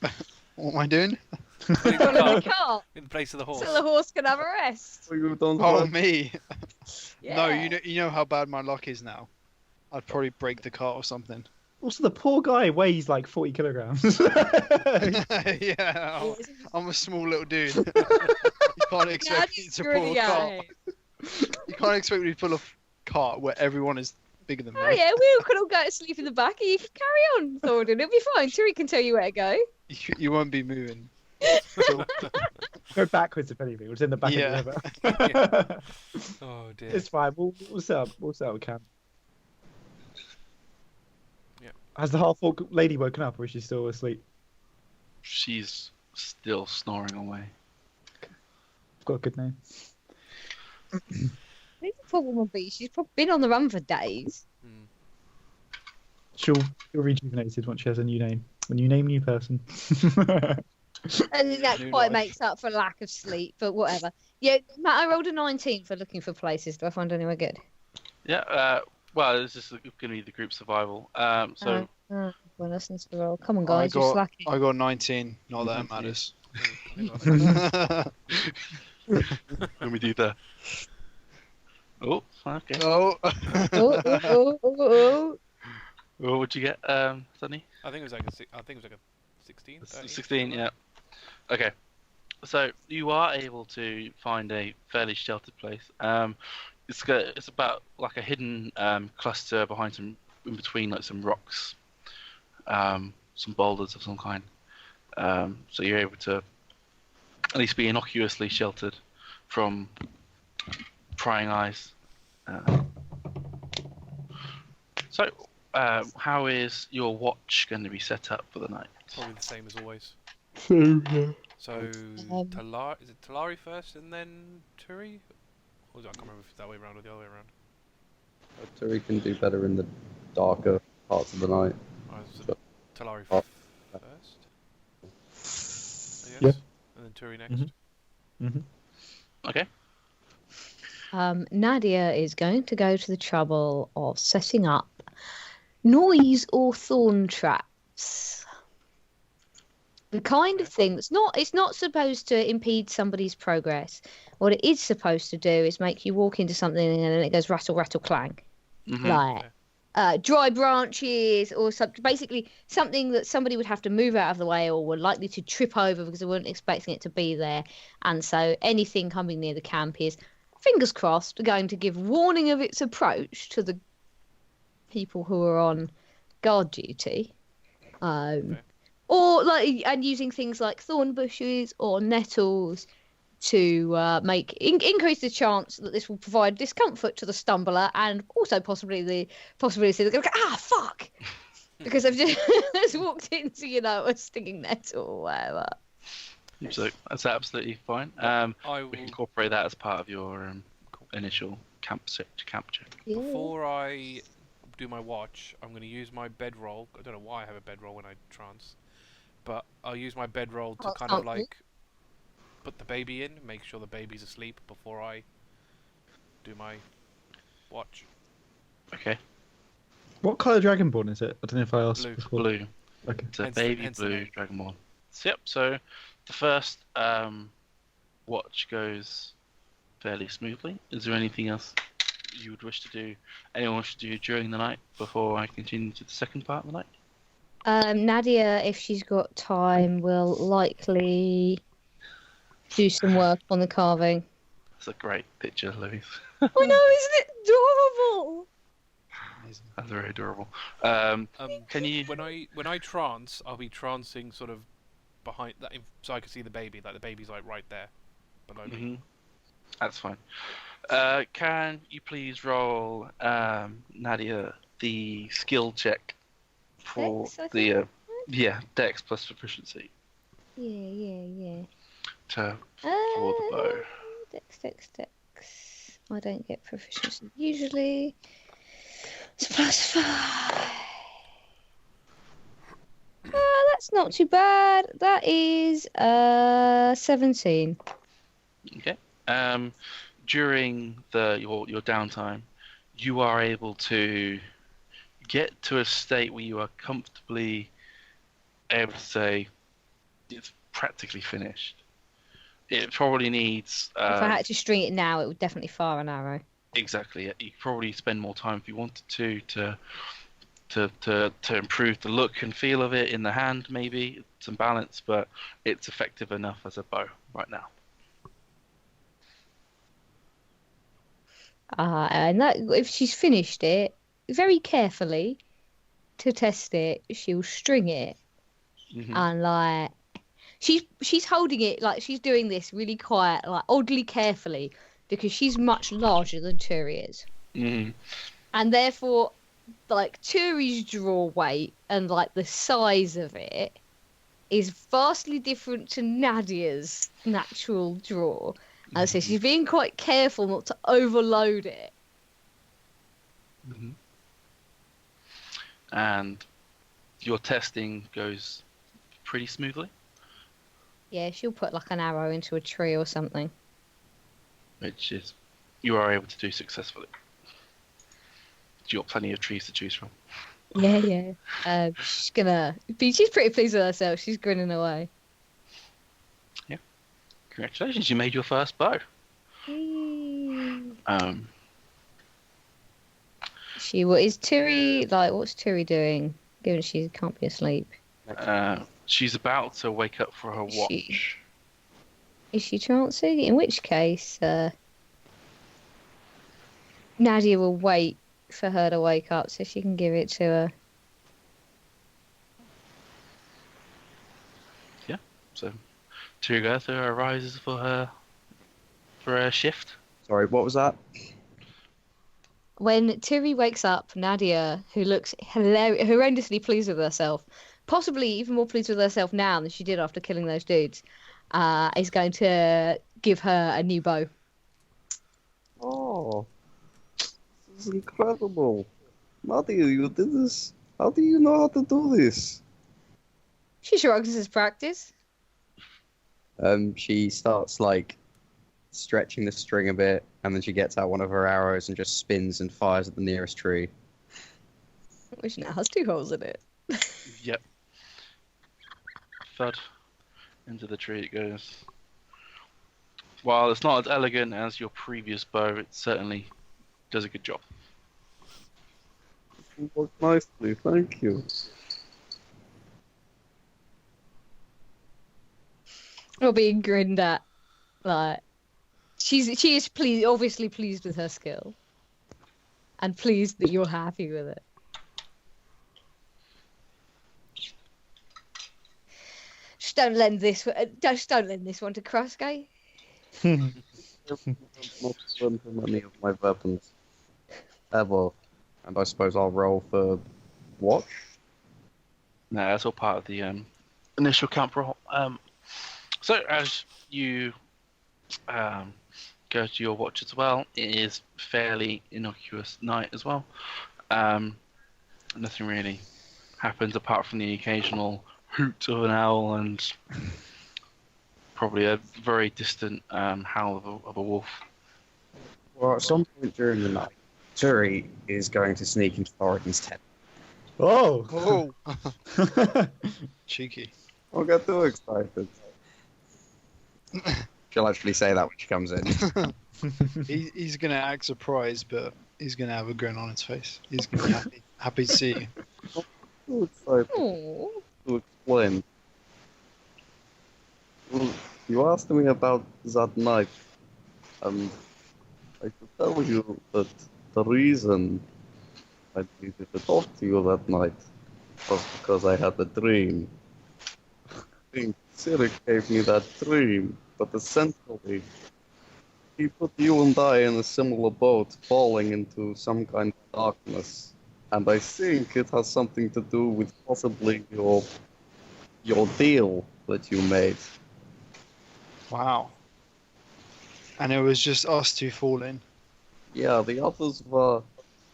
What am I doing? Putting the Put in the cart cart in place of the horse. so the horse can have a rest. So you don't Oh, want- me. Yeah. No, you know how bad my luck is now. I'd probably break the cart or something. Also, the poor guy weighs like 40 kilograms. Yeah, I'm a small little dude. You can't expect me Daddy's to pull grinning a at cart. him. You can't expect me to pull a cart where everyone is bigger than me. Oh yeah, we could all go to sleep in the back and you can carry on, Thornton. It'll be fine. Tiri can tell you where to go. You won't be moving. Go backwards if anything. It's in the back Yeah. of the river. Oh dear. It's fine. We'll set up. We'll set up camp. Yeah. Has the half-orc lady woken up, or is she still asleep? She's still snoring away. I've got a good name. The problem will be she's probably been on the run for days. Hmm. She'll feel rejuvenated once she has a new name. When you name a new person. And that New quite life. makes up for lack of sleep, but whatever. Yeah, Matt, I rolled a 19 for looking for places. Do I find anywhere good? Yeah. Well, this is going to be the group survival. So Well, that's not the roll. Come on, I guys, you're got slacking. I got 19. Not that it 19. matters. let me do that. Oh, okay. Oh. Oh. What would you get, Sunny? I think it was like a 16. 13, 16, yeah. Okay. So you are able to find a fairly sheltered place. It's about like a hidden cluster behind in between like some rocks, some boulders of some kind. So you're able to at least be innocuously sheltered from prying eyes. So how is your watch going to be set up for the night? Probably the same as always. So Talari, is it Talari first and then Turi? Or I can't remember if it's that way around or the other way around. Turi can do better in the darker parts of the night. Oh, is it Sure. Talari Oh. first? I guess. Yeah. And then Turi next. Mhm. Okay. Nadia is going to go to the trouble of setting up noise or thorn traps. The kind of thing it's not supposed to impede somebody's progress. What it is supposed to do is make you walk into something and then it goes rattle, rattle, clang. Mhm. Like dry branches or something, basically something that somebody would have to move out of the way or were likely to trip over because they weren't expecting it to be there. And so anything coming near the camp is, fingers crossed, going to give warning of its approach to the people who are on guard duty. Or and using things like thorn bushes or nettles to increase the chance that this will provide discomfort to the stumbler and also possibly the possibility that they're going to go, fuck, because I've just walked into a stinging nettle or whatever. So that's absolutely fine. I We will, can incorporate that as part of your initial camp check. Yeah. before I do my watch, I'm going to use my bedroll. I don't know why I have a bedroll when I trance, but I'll use my bedroll to Oh, kind of something. like put the baby in, make sure the baby's asleep before I do my watch. Okay. What colour dragonborn is it? I don't know if I asked Blue. before. Blue. Okay. It's a Hence the- baby hence the blue name. dragonborn. So, yep. So the first watch goes fairly smoothly. Is there anything else you would wish to do? Anyone wish to do during the night before I continue to the second part of the night? Nadia, if she's got time, will likely do some work on the carving. That's a great picture, Louise. I know, isn't it adorable? That's very adorable. Can you when I trance, I'll be trancing sort of behind that, so I can see the baby. Like the baby's like right there below me. Mhm. That's fine. Can you please roll, Nadia, the skill check for Dex, I the Dex plus proficiency Yeah. for the bow. Dex. I don't get proficiency usually. It's +5. That's not too bad. That is 17. Okay. During your downtime, you are able to get to a state where you are comfortably able to say it's practically finished. It probably needs. If I had to string it now, it would definitely fire an arrow. Exactly. You could probably spend more time if you wanted to improve the look and feel of it in the hand, maybe some balance, but it's effective enough as a bow right now. And that, if she's finished it very carefully to test it, she'll string it Mhm. and like she's holding it like she's doing this really quiet, like oddly carefully, because she's much larger than Turi is, Mhm. and therefore, like Turi's draw weight and like the size of it is vastly different to Nadia's natural draw. I say she's being quite careful not to overload it. Mhm. And your testing goes pretty smoothly, Yeah, she'll put like an arrow into a tree or something. which is you are able to do successfully. You got plenty of trees to choose from. Yeah, yeah. She's pretty pleased with herself. She's grinning away. Congratulations, you made your first bow. Whee. Um, What is Turi like? What's Turi doing? Given she can't be asleep. she's about to wake up for her Is watch. she? Is she trancing? In which case, Nadia will wait for her to wake up so she can give it to her. So Turygurtha arises for her shift. Sorry, what was that? When Turi wakes up, Nadia, who looks horrendously pleased with herself, possibly even more pleased with herself now than she did after killing those dudes, is going to give her a new bow. Oh, this is incredible. Nadia, you did this. How do you know how to do this? She shrugs as practice. She starts like stretching the string a bit, and then she gets out one of her arrows and just spins and fires at the nearest tree. Which now has 2 holes in it. Yep. Thud. Into the tree it goes. While it's not as elegant as your previous bow, it certainly does a good job. It worked nicely, thank you. Or being grinned at. Like, she is pleased, obviously pleased with her skill. And pleased that you're happy with it. Just don't lend this one to Krusk, eh? I've not spent many of my weapons. Ever. And I suppose I'll roll for watch? No, that's all part of the initial camp roll. So as you go to your watch as well, it is fairly innocuous night as well. Nothing really happens apart from the occasional hoot of an owl and probably a very distant howl of a wolf. Well, at some point during the night, Turi is going to sneak into Thoradin's tent. Oh! Oh, cheeky. Don't get too excited. She'll actually say that when she comes in. He's gonna act surprised, but he's gonna have a grin on his face. He's gonna be happy to see you. Too excited Aww. to explain. Well, you asked me about that night, and I could tell you that the reason I needed to talk to you that night was because I had a dream. I think Sirik gave me that dream, but essentially, he put you and I in a similar boat, falling into some kind of darkness. And I think it has something to do with possibly your deal that you made. Wow. And it was just us two falling. Yeah, the others were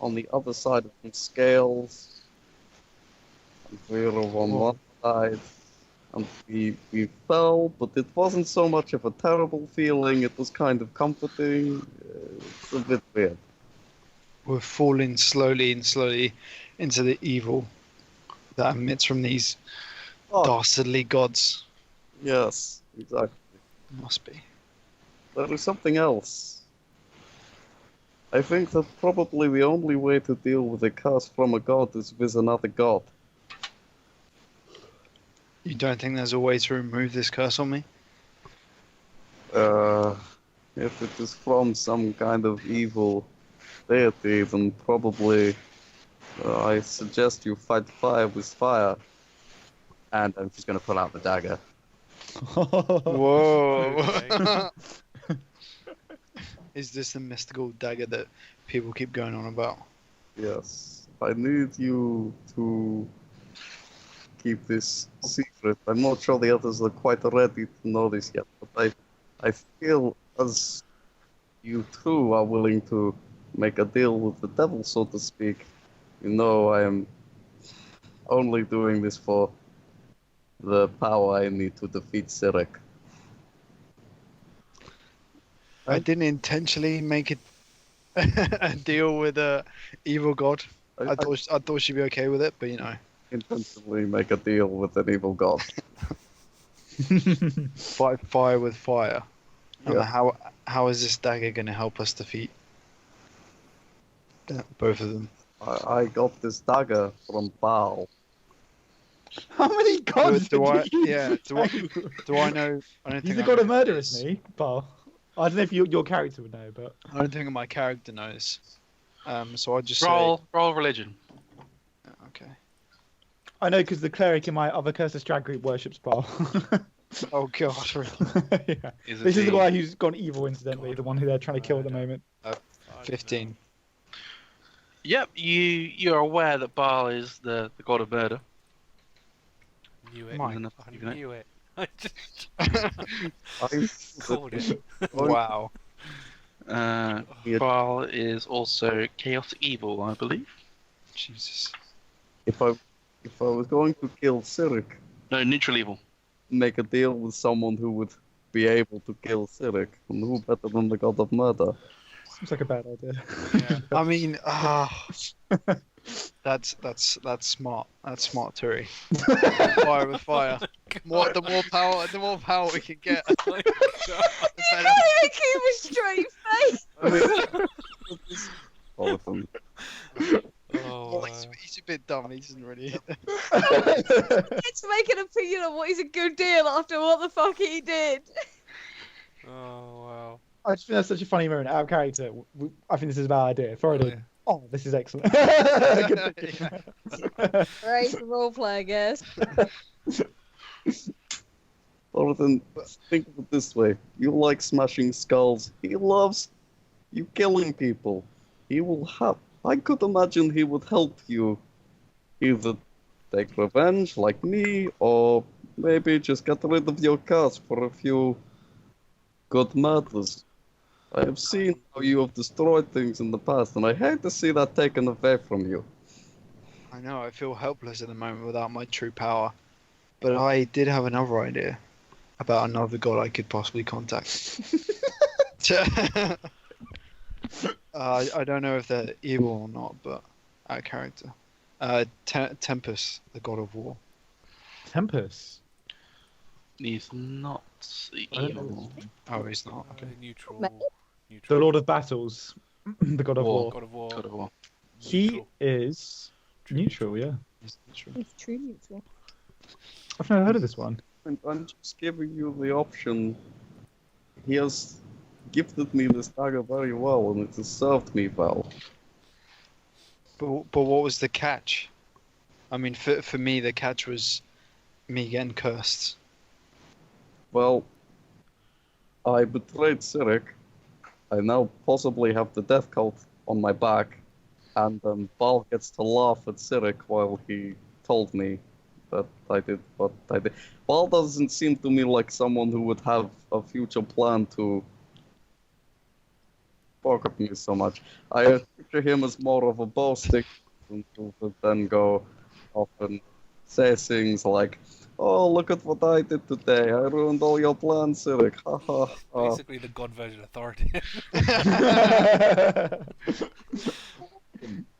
on the other side of some scales. And we were on one side. And we fell, but it wasn't so much of a terrible feeling. It was kind of comforting. It's a bit weird. We're falling slowly and slowly into the evil that emits from these Oh, dastardly gods. yes, exactly. Must be. There is something else. I think that probably the only way to deal with a curse from a god is with another god. You don't think there's a way to remove this curse on me? If it is from some kind of evil deity, then probably I suggest you fight fire with fire. And I'm just going to pull out the dagger. Whoa! Is this the mystical dagger that people keep going on about? Yes, I need you to keep this secret. I'm not sure the others are quite ready to know this yet, but I feel as you two are willing to make a deal with the devil, so to speak, you know I am only doing this for the power I need to defeat Sirik. I didn't intentionally make a deal with a evil god. I thought she'd be okay with it, but you know. Intentionally make a deal with an evil god. Fight fire with fire. And Yeah. how is this dagger going to help us defeat both of them? I got this dagger from Bhaal. How many gods do I? did you Yeah. Do I know? I don't He's think a god I of know murder, this. isn't he, Bhaal? I don't know if your character would know, but I don't think my character knows. So I just Roll religion. say. Okay. I know because the cleric in my other Cursus drag group worships Bhaal. Oh god. Really? Yeah. Is it This is the the- guy who's gone evil, incidentally, God. the one who they're trying to kill at the moment. 15. Yep, you're aware that Bhaal is the god of murder. Knew it. My- I knew it. I just I called it. Wow. Uh, Yeah. Bhaal is also chaotic evil, I believe. Jesus. if I was going to kill Sirik, No, neutral evil. make a deal with someone who would be able to kill Sirik, and who better than the god of murder? Seems like a bad idea. Yeah. I mean, that's smart. That's smart, Turi. Fire with fire. The more power we can get. Oh my God. the better. I keep a straight face. I mean, all of them. Oh, Well, he's a bit dumb. He doesn't really. Let's make an opinion on what is a good deal after what the fuck he did. oh wow. I just think that's such a funny moment. Out of character. I think this is a bad idea. Thoradin. Yeah. Oh, this is excellent. Good thinking. Right, the roleplay, I guess. Or then think of it this way: you like smashing skulls. He loves you killing people. He will have. I could imagine he would help you either take revenge like me, or maybe just get rid of your cause for a few good murders. I have seen how you have destroyed things in the past, and I hate to see that taken away from you. I know. I feel helpless at the moment without my true power. But I did have another idea about another god I could possibly contact. I don't know if they're evil or not, but out of character. Tempest, the god of war. Tempest. He's not I don't evil. Oh, he's not. Okay. Okay. Neutral. Mate. The Neutral. Lord of Battles. The God of War. War. God of War. God of War. He Neutral. is neutral, yeah. He's neutral. It's true neutral. I've never heard of this one. And I'm just giving you the option. He has gifted me this dagger very well, and it has served me well. But what was the catch? I mean, for me, the catch was me getting cursed. Well, I betrayed Sirik. I now possibly have the death cult on my back, and Bhaal gets to laugh at Sirik while he told me that I did what I did. Bhaal doesn't seem to me like someone who would have a future plan to fuck up me so much. I picture him as more of a boasting who would then go off and say things like, "Oh, look at what I did today. I ruined all your plans, Sirik. Ha ha ha." Basically, the god version of Thoradin.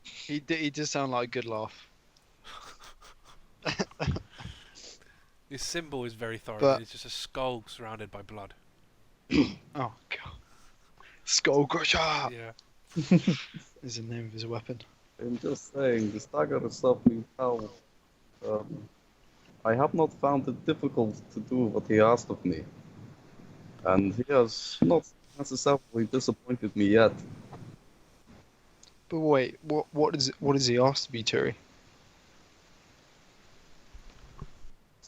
He does sound like a good laugh. This symbol is very Thoradin. But- It's just a skull surrounded by blood. Oh god. Skull Crusher Yeah. is the name of his weapon. I'm just saying, this dagger has served me well. I have not found it difficult to do what he asked of me. And he has not necessarily disappointed me yet. But wait, what is he asked to be, Turi?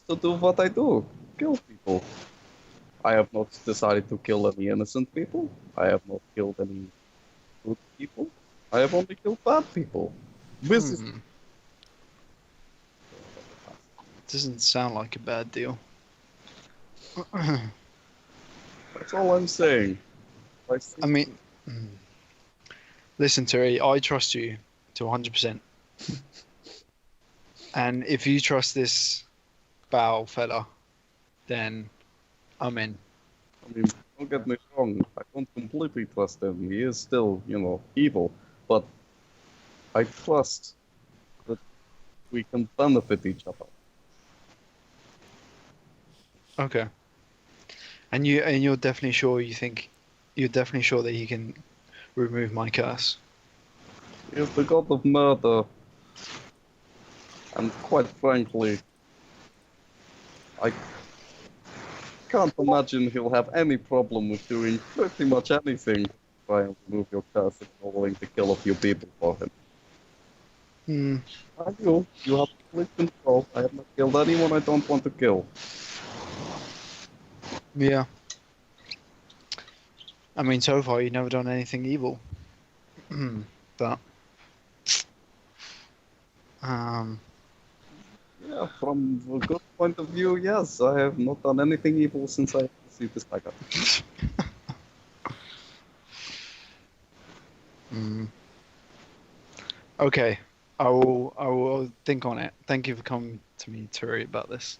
To do what I do, kill people. I have not decided to kill any innocent people. I have not killed any good people. I have only killed bad people. This is Doesn't sound like a bad deal. That's all I'm saying. I mean, listen, Terry, I trust you to 100%. And if you trust this Bhaal fella, then I'm in. I mean, don't get me wrong, I don't completely trust him. He is still, evil. But I trust that we can benefit each other. Okay. And you're definitely sure you're definitely sure that he can remove my curse. He is the god of murder. And quite frankly, I can't imagine he'll have any problem with doing pretty much anything to try and remove your curse if you're willing to kill a few people for him. I do. You have complete control. I have not killed anyone I don't want to kill. Yeah. I mean, so far you've never done anything evil. But Yeah, from a good point of view, yes. I have not done anything evil since I received this backup. Okay. I will think on it. Thank you for coming to me, Turi, about this.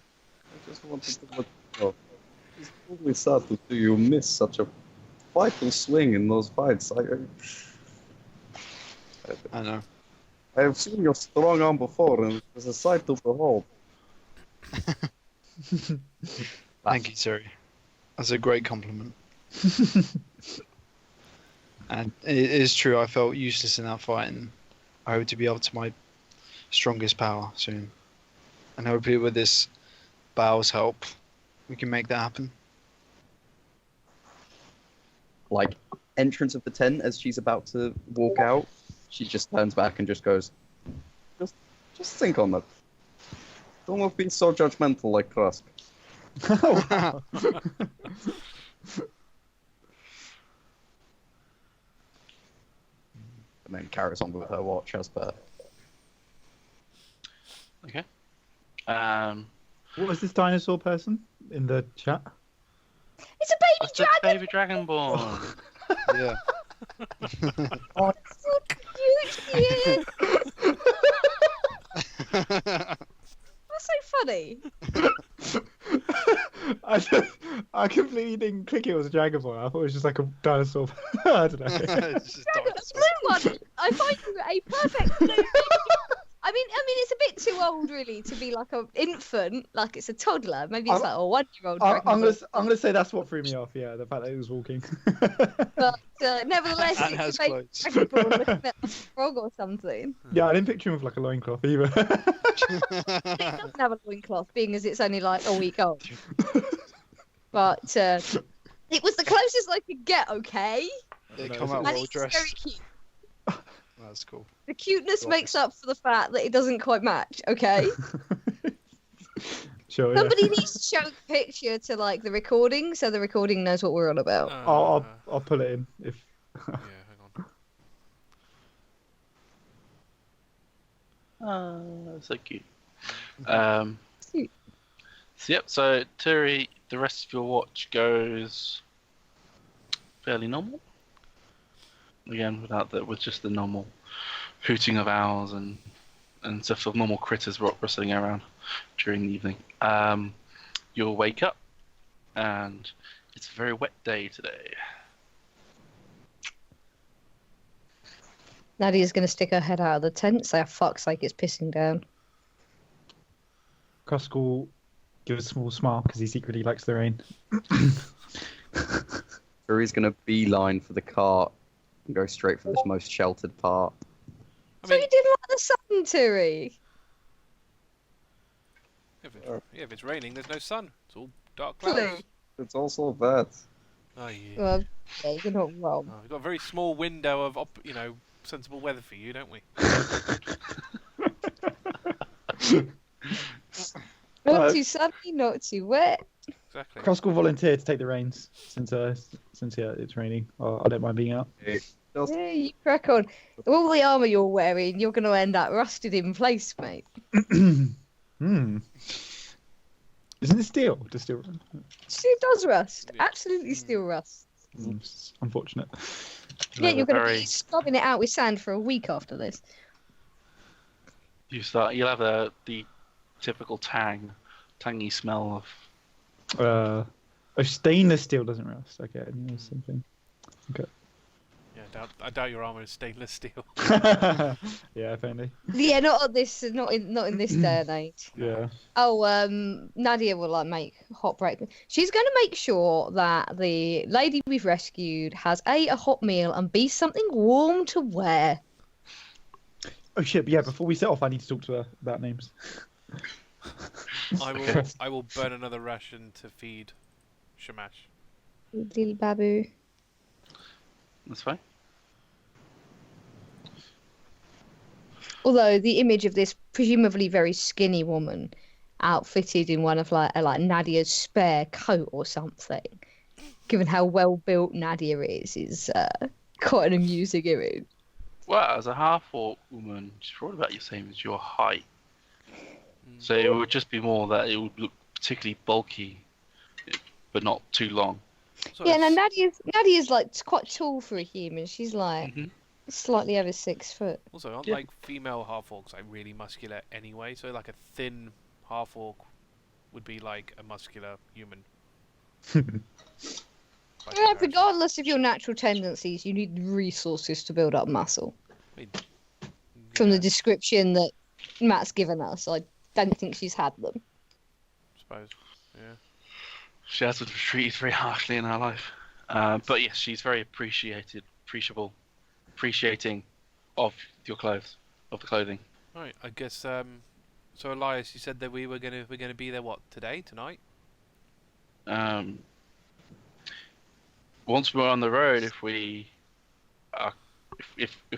I just wanted to let you know. It's probably sad to see you miss such a vital swing in those fights. I know. I have seen your strong arm before, and it's a sight to behold. Thank you, Turi. That's a great compliment. And it is true, I felt useless in that fight, and I hope to be up to my strongest power soon. And hopefully with this Baal's help, we can make that happen. Like, entrance of the tent as she's about to walk out, she just turns back and just goes, Just think on that. Don't be so judgmental like Krusk. and then carries on with her watch as per. Okay. What was this dinosaur person in the chat? It's a baby That's the dragon. baby dragonborn. Yeah. Oh, it's so cute. Yeah. That's so funny. I completely didn't click it was a dragonborn. I thought it was just like a dinosaur. I don't know. It's just Dragon, dinosaurs. the blue one. I find you a perfect blue. I mean, it's a bit too old, really, to be like an infant. Like it's a toddler. Maybe it's like a 1-year-old. I'm gonna say that's what threw me off. Yeah, the fact that it was walking. But nevertheless, And has it's a baby clothes. dragonborn looking at a frog or something. Yeah, I didn't picture him with like a loincloth either. It doesn't have a loincloth, being as it's only like a week old. But it was the closest I could get. Okay, They No, come it's- out and well it's very dressed. cute. That's cool. The cuteness Gorgeous. makes up for the fact that it doesn't quite match. Okay. Sure. Yeah. Somebody needs to show the picture to like the recording, so the recording knows what we're on about. I'll pull it in if. Yeah, hang on. So cute. So yep. So Turi, the rest of your watch goes fairly normal. Again, with just the normal hooting of owls and stuff of normal critters rustling around during the evening. You'll wake up, and it's a very wet day today. Nadia's gonna stick her head out of the tent, say, "For fuck's sake, it's pissing down." Krusk will give a small smile because he secretly likes the rain. Turi's gonna beeline for the cart and go straight for this most sheltered part. I So mean, you didn't like the sun, Turi? if it's raining, there's no sun. It's all dark Really? clouds. It's also that. Oh yeah. Well, yeah, you're not wrong. Oh, we've got a very small window of sensible weather for you, don't we? Not too sunny, not too wet. Exactly. Krusk will volunteer to take the reins since it's raining. I don't mind being out. Just Yeah, you crack on. All the armour you're wearing, you're going to end up rusted in place, mate. Hmm. Isn't it steel? Does steel? Steel does rust. Yeah. Absolutely steel rust. It's unfortunate. Yeah, you're going to very- be scrubbing it out with sand for a week after this. You'll have the typical tangy smell of. Stainless steel doesn't rust. Okay, I knew there was something. Yeah, I doubt your armor is stainless steel. Yeah, if only. Yeah, not in this day and age. Yeah. Oh, Nadia will make hot breakfast. She's going to make sure that the lady we've rescued has a hot meal and b something warm to wear. Oh shit! But yeah, before we set off, I need to talk to her about names. I will burn another ration to feed Shamash. Little babu. That's fine. Although the image of this presumably very skinny woman outfitted in one of like Nadia's spare coat or something, given how well built Nadia is quite an amusing image. Well, as a half-orc woman, she's probably about the same as your height. So it would just be more that it would look particularly bulky, but not too long. So Yeah, no, it's- Nadia's like quite tall for a human. She's like Mhm. slightly over 6 foot. Also, aren't Yeah. like female half-orcs like really muscular anyway? So like a thin half-orc would be like a muscular human. By Yeah, comparison. regardless of your natural tendencies, you need resources to build up muscle. I mean, From the yeah, description that Matt's given us, I don't think she's had them. I suppose. Yeah. She has been treated very harshly in her life. But yes, she's very appreciating of your clothes, of the clothing. Right. I guess. So Elias, you said that we're gonna be there. What, tonight? Once we're on the road, if we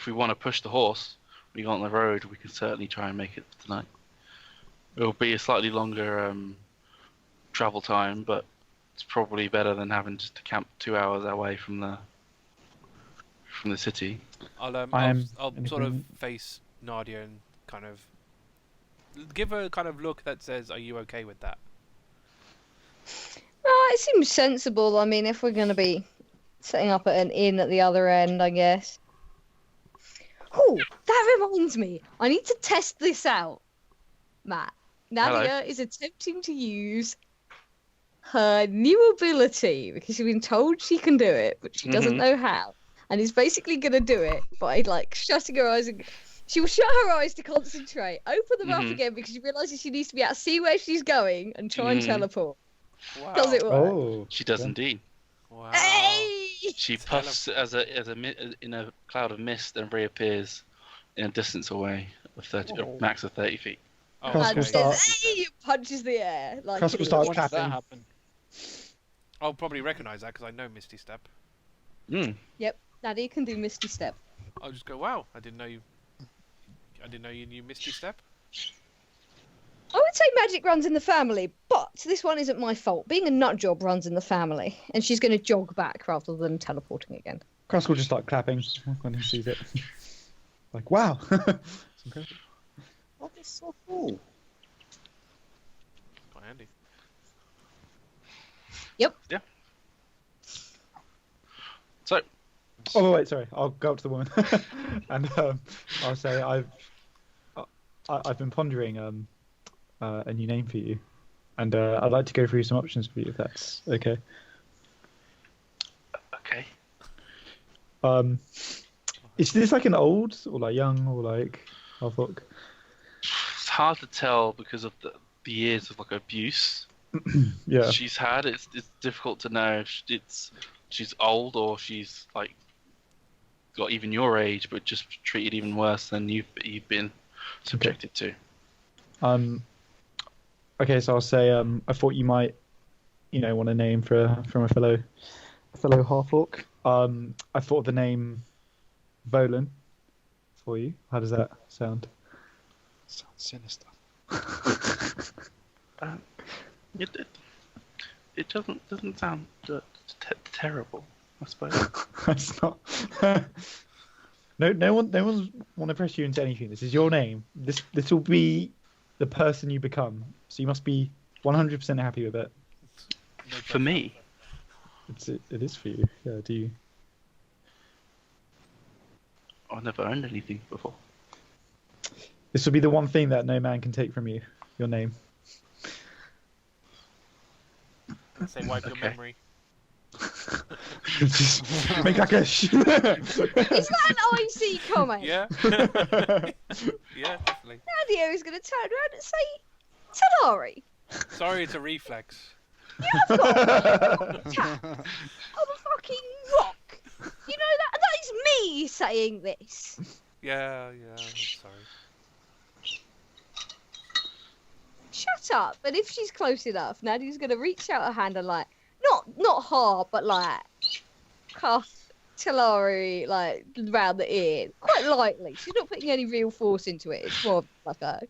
want to push the horse, we go on the road. We can certainly try and make it tonight. It'll be a slightly longer travel time, but it's probably better than having just to camp 2 hours away from the city. I'll Anything- sort of face Nadia and kind of give her a kind of look that says, "Are you okay with that?" Oh, it seems sensible. I mean, if we're going to be setting up at an inn at the other end, I guess. Oh, that reminds me. I need to test this out, Matt. Nadia is attempting to use her new ability because she's been told she can do it, but she doesn't know how. And is basically going to do it by like shutting her eyes. She will shut her eyes to concentrate, open them up again because she realizes she needs to be able to see where she's going and try and teleport. Wow. Does it work? Oh. She does yeah. indeed. Wow. Hey! She puffs in a cloud of mist and reappears in a distance away of 30, a max of 30 feet. Oh, Krusk will Punches, start- hey! Punches the air. Like Krusk will start When did that clapping. happen? I'll probably recognise that because I know Misty Step. Mm. Nadia can do Misty Step. I'll just go, "Wow, I didn't know you knew Misty Step." I would say magic runs in the family, but this one isn't my fault. Being a nut job runs in the family, and she's going to jog back rather than teleporting again. Krusk will just start clapping when he sees it. Like, wow. It's incredible. Oh, that's so cool. Quite handy. So, Oh wait, sorry. I'll go up to the woman and I'll say I've been pondering a new name for you, and I'd like to go through some options for you if that's okay. okay. Is this like an old or like young or like half-orc? It's hard to tell because of the years of like abuse Yeah. she's had. It's difficult to know if she's old or she's like got even your age, but just treated even worse than you've been subjected to. Okay, so I'll say I thought you might, want a name from a fellow half-orc. I thought of the name Volan for you. How does that sound? Sounds sinister. It doesn't sound terrible, I suppose. That's not. No one's want to press you into anything. This is your name. This will be the person you become. So you must be 100% happy with it. No For me, It is for you. Yeah. Do you? I've never owned anything before. This will be the one thing that no man can take from you. Your name. Say wipe your Okay. memory. Just make like a. Is that an IC comment? Yeah. Yeah, definitely. Nadia is going to turn around and say, Talari, Sorry, it's a reflex. I'm a fucking rock. You know that is me saying this. Yeah, I'm sorry. Shut up. And if she's close enough, Nadia's going to reach out her hand and like, not hard, but like, cuff Talari like round the ear, quite lightly. She's not putting any real force into it. It's more like a.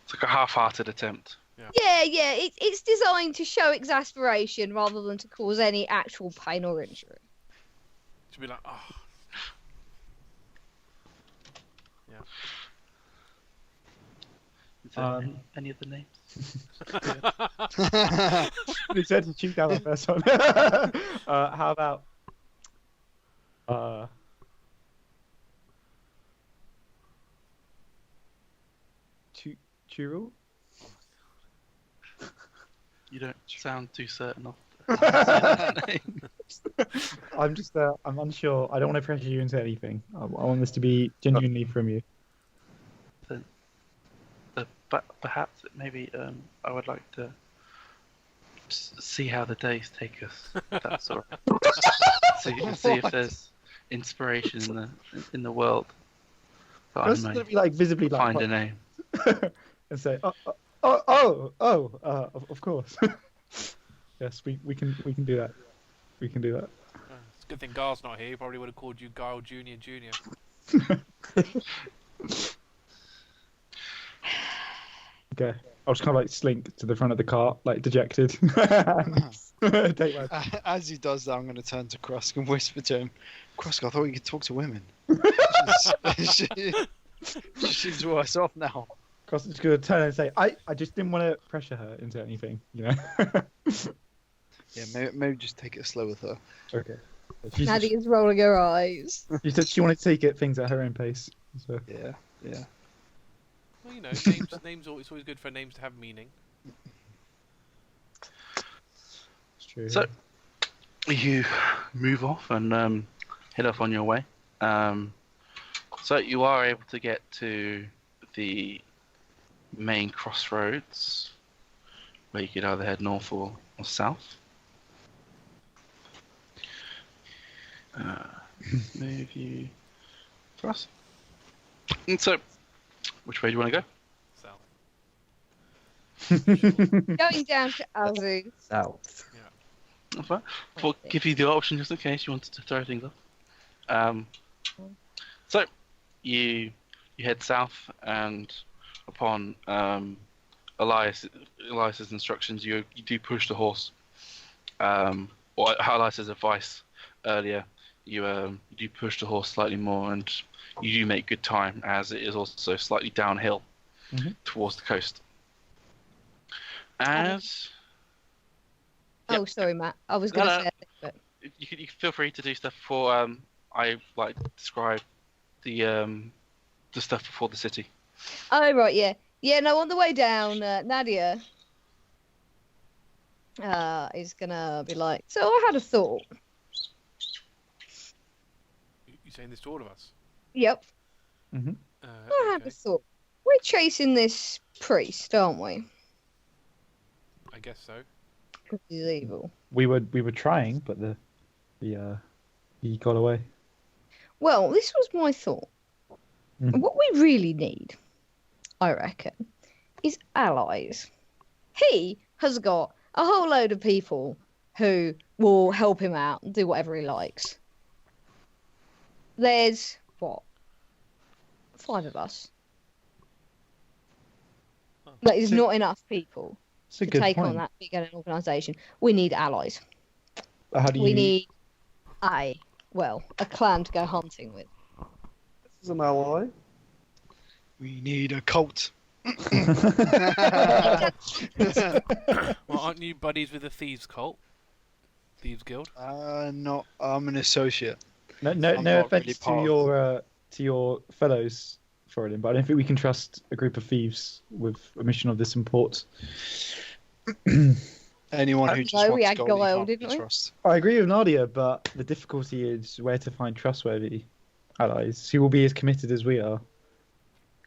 It's like a half-hearted attempt. Yeah. It's designed to show exasperation rather than to cause any actual pain or injury. To be like, oh. Is there any other names? They said to choose down the first one. How about Churul? You don't sound too certain of the name. I'm unsure. I don't want to pressure you into anything. I want this to be genuinely from you. But perhaps maybe I would like to see how the days take us. That's all right. see if there's inspiration in the world that I It's may gonna be like visibly like find a name. and say, of course. Yes, we can do that. We can do that. It's a good thing Gar's not here. He probably would have called you Gar Junior. Okay, I'll just kind of like slink to the front of the cart, like dejected. Take my... As he does that, I'm going to turn to Krusk and whisper to him, Krusk, I thought you could talk to women. She's worse off now. Cross is going to turn and say, I just didn't want to pressure her into anything, you know? Yeah, maybe just take it slow with her. Okay. Nadia's rolling her eyes. She said she wanted to take things at her own pace. So. Yeah. Well, you know, names. It's always good for names to have meaning. It's true. So you move off and head off on your way. So you are able to get to the main crossroads, where you could either head north or south. Move you across. And so, which way do you want to go? So, Going down to Azu. South. That's fine. We'll give you the option just in case you wanted to throw things off. So you head south, and upon Elias's instructions, you do push the horse. Or Elias's advice earlier, you do push the horse slightly more, and you do make good time, as it is also slightly downhill towards the coast. As Oh, sorry, Matt. I was going to No. say it, but you can feel free to do stuff before I like describe the stuff before the city. oh right, yeah. No, on the way down, Nadia is gonna be like, so I had a thought. you saying this to all of us? Yep, I had a Okay. thought. We're chasing this priest, aren't we? I guess so. Because he's evil. We were trying, but he got away. Well, this was my thought. What we really need, I reckon, is allies. He has got a whole load of people who will help him out and do whatever he likes. There's, 5 of us. That is not enough people It's a to good take point. on that big an organisation. We need allies. How do you? We need a clan to go hunting with. This is an ally. We need a cult. Well, aren't you buddies with the thieves cult? Thieves Guild? Not. I'm an associate. No, I'm no not offense really to part your fellows, Thoradin, but I don't think we can trust a group of thieves with a mission of this import. Anyone who No, just we wants had gold, you Guile, can't didn't really we? trust. I agree with Nadia, but the difficulty is where to find trustworthy allies who will be as committed as we are.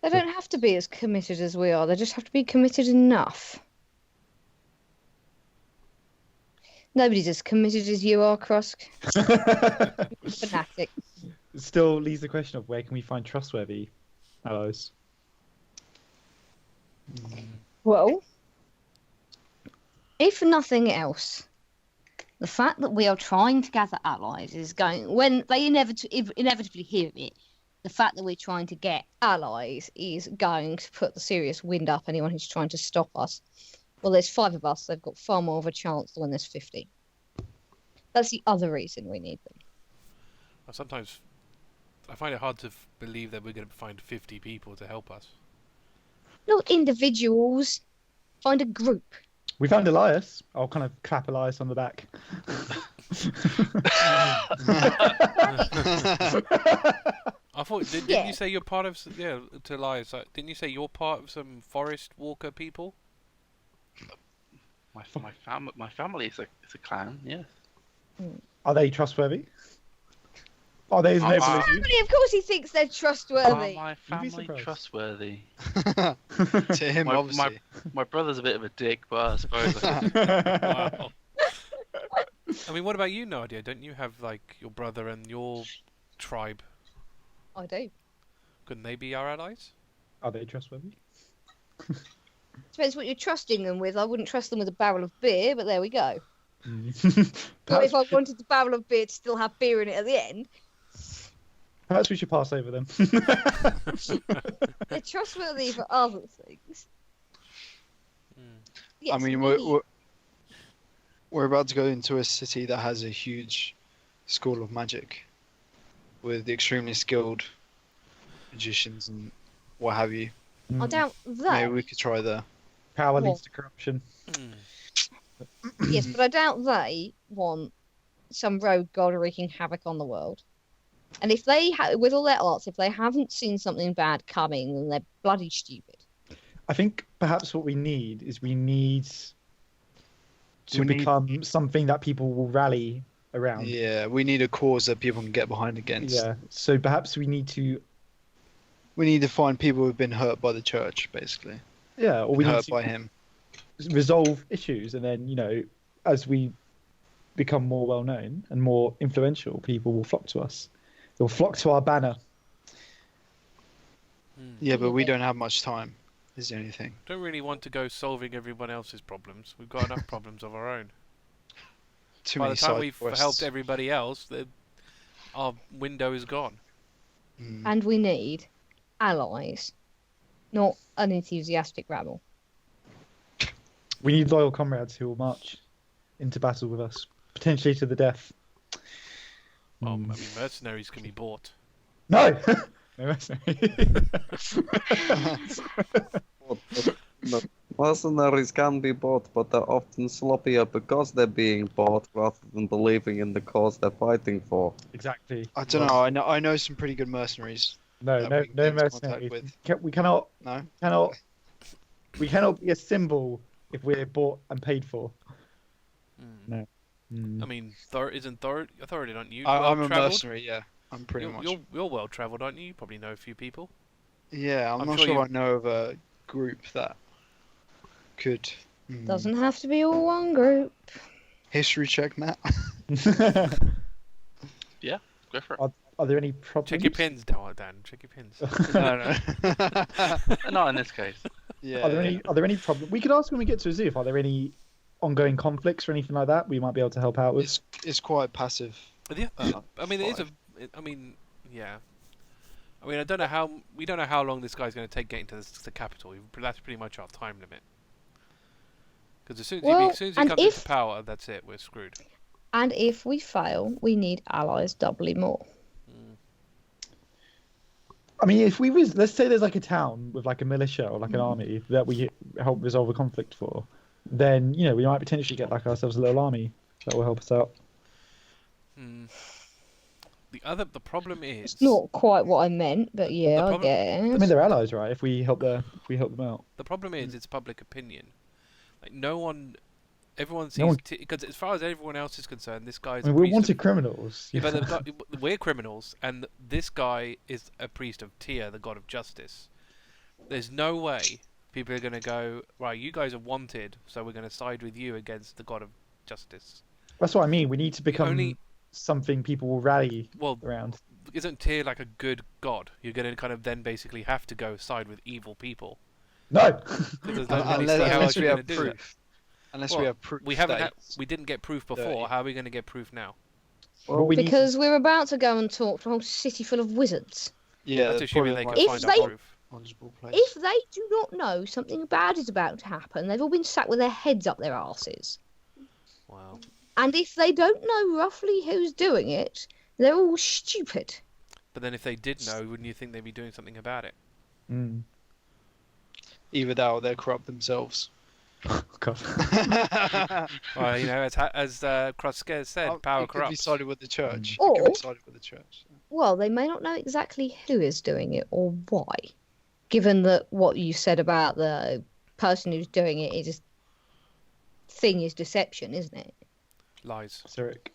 They don't have to be as committed as we are. They just have to be committed enough. Nobody's as committed as you are, Krusk. Fanatic. It still leaves the question of where can we find trustworthy allies? Well, if nothing else, the fact that we are trying to gather allies is going, when they inevitably hear it, the fact that we're trying to get allies is going to put the serious wind up anyone who's trying to stop us. Well, there's 5 of us, they've got far more of a chance than when there's 50. That's the other reason we need them. Sometimes I find it hard to believe that we're going to find 50 people to help us. Not individuals. Find a group. We found Elias. I'll kind of clap Elias on the back. I thought, didn't Yeah. you say you're part of, to Elias, didn't you say you're part of some forest walker people? My family is a clan. Yes. Are they trustworthy? Are they as noble as you? Of course he thinks they're trustworthy. Are my You'd be family surprised. trustworthy? To him, obviously. My brother's a bit of a dick, but I suppose. Wow. I mean, what about you, Nadia? Don't you have, like, your brother and your tribe? I do. Couldn't they be our allies? Are they trustworthy? Depends what you're trusting them with. I wouldn't trust them with a barrel of beer, but there we go. But perhaps, if I wanted the barrel of beer to still have beer in it at the end, perhaps we should pass over them. they're trustworthy for other things. Yes, I mean, we're about to go into a city that has a huge school of magic with extremely skilled magicians and what have you. I doubt that. Maybe we could try there. Power What? leads to corruption. Yes, but I doubt they want some rogue god wreaking havoc on the world. And if they, with all their arts, if they haven't seen something bad coming, then they're bloody stupid. I think perhaps what we need is to We need- become something that people will rally around. Yeah, we need a cause that people can get behind against. Yeah. So perhaps we need to, We need to find people who've been hurt by the church, basically. or we need Hurt to by him. resolve issues, and then as we become more well known and more influential, people will flock to us. They'll flock to our banner. Yeah, but we don't have much time, is the only thing. Don't really want to go solving everyone else's problems. We've got enough problems of our own. Too By many the time side we've quests. helped everybody else, our window is gone. Mm. And we need allies, not an enthusiastic rabble. We need loyal comrades who will march into battle with us, potentially to the death. Well, I mean, mercenaries can be bought. No! No mercenary. The mercenaries can be bought, but they're often sloppier because they're being bought rather than believing in the cause they're fighting for. Exactly. I don't know. I know some pretty good mercenaries. No, that no, we can no get into contact mercenaries. with. We cannot No. we cannot be a symbol if we're bought and paid for. Mm. No. Mm. I mean, isn't Thoradin, aren't you? I'm a well-travelled? mercenary, yeah. I'm pretty much. You're well travelled, aren't you? You probably know a few people. Yeah, I'm not sure sure you- I know of a group that could. Doesn't have to be all one group. History check, Matt. Go for it. Are there any problems? Check your pins, Dan. Check your pins. No. Not in this case. Yeah. Are there any problems? We could ask when we get to a zoo if are there any ongoing conflicts or anything like that we might be able to help out with. It's quite passive. But yeah, I mean, it is yeah. I mean, we don't know how long this guy's going to take getting to the capital. That's pretty much our time limit. Because as soon as he and comes if- into power, that's it. We're screwed. And if we fail, we need allies doubly more. I mean, if let's say there's like a town with like a militia or like an army that we help resolve a conflict for, then we might potentially get like ourselves a little army That will help us out. Hmm. The problem is It's not quite what I meant, but yeah, I problem- get I it. mean, they're allies, right? If we help them out. the problem is it's public opinion. Like everyone No sees one- because as far as everyone else is concerned, this guy's I mean, a we're priest wanted of, criminals. yeah, but we're criminals, and this guy is a priest of Tyr, the god of justice. There's no way people are going to go, right, you guys are wanted, so we're going to side with you against the god of justice. That's what I mean. We need to become only- something people will rally Well, around. isn't Tyr like a good god? You're going to kind of then basically have to go side with evil people. No. 'Cause there's no really see how Unless else we you're have going to do that. proof. Unless Well, we have proof. We haven't. that We didn't get proof before. dirty. How are we going to get proof now? Well, we need- Because we're about to go and talk to a whole city full of wizards. Yeah, That's they're assuming they probably can If find they- out proof. knowledgeable place. If they do not know something bad is about to happen, they've all been sat with their heads up their arses. Wow. And if they don't know roughly who's doing it, they're all stupid. But then if they did know, wouldn't you think they'd be doing something about it? Mm. Either that or they're corrupt themselves. God. Well, as Krusk said, power It could be corrupts. sided with the church. Or- It could be sided with the church. Well, they may not know exactly who is doing it or why. Given that what you said about the person who's doing it is thing is deception, isn't it? Lies. Zurich.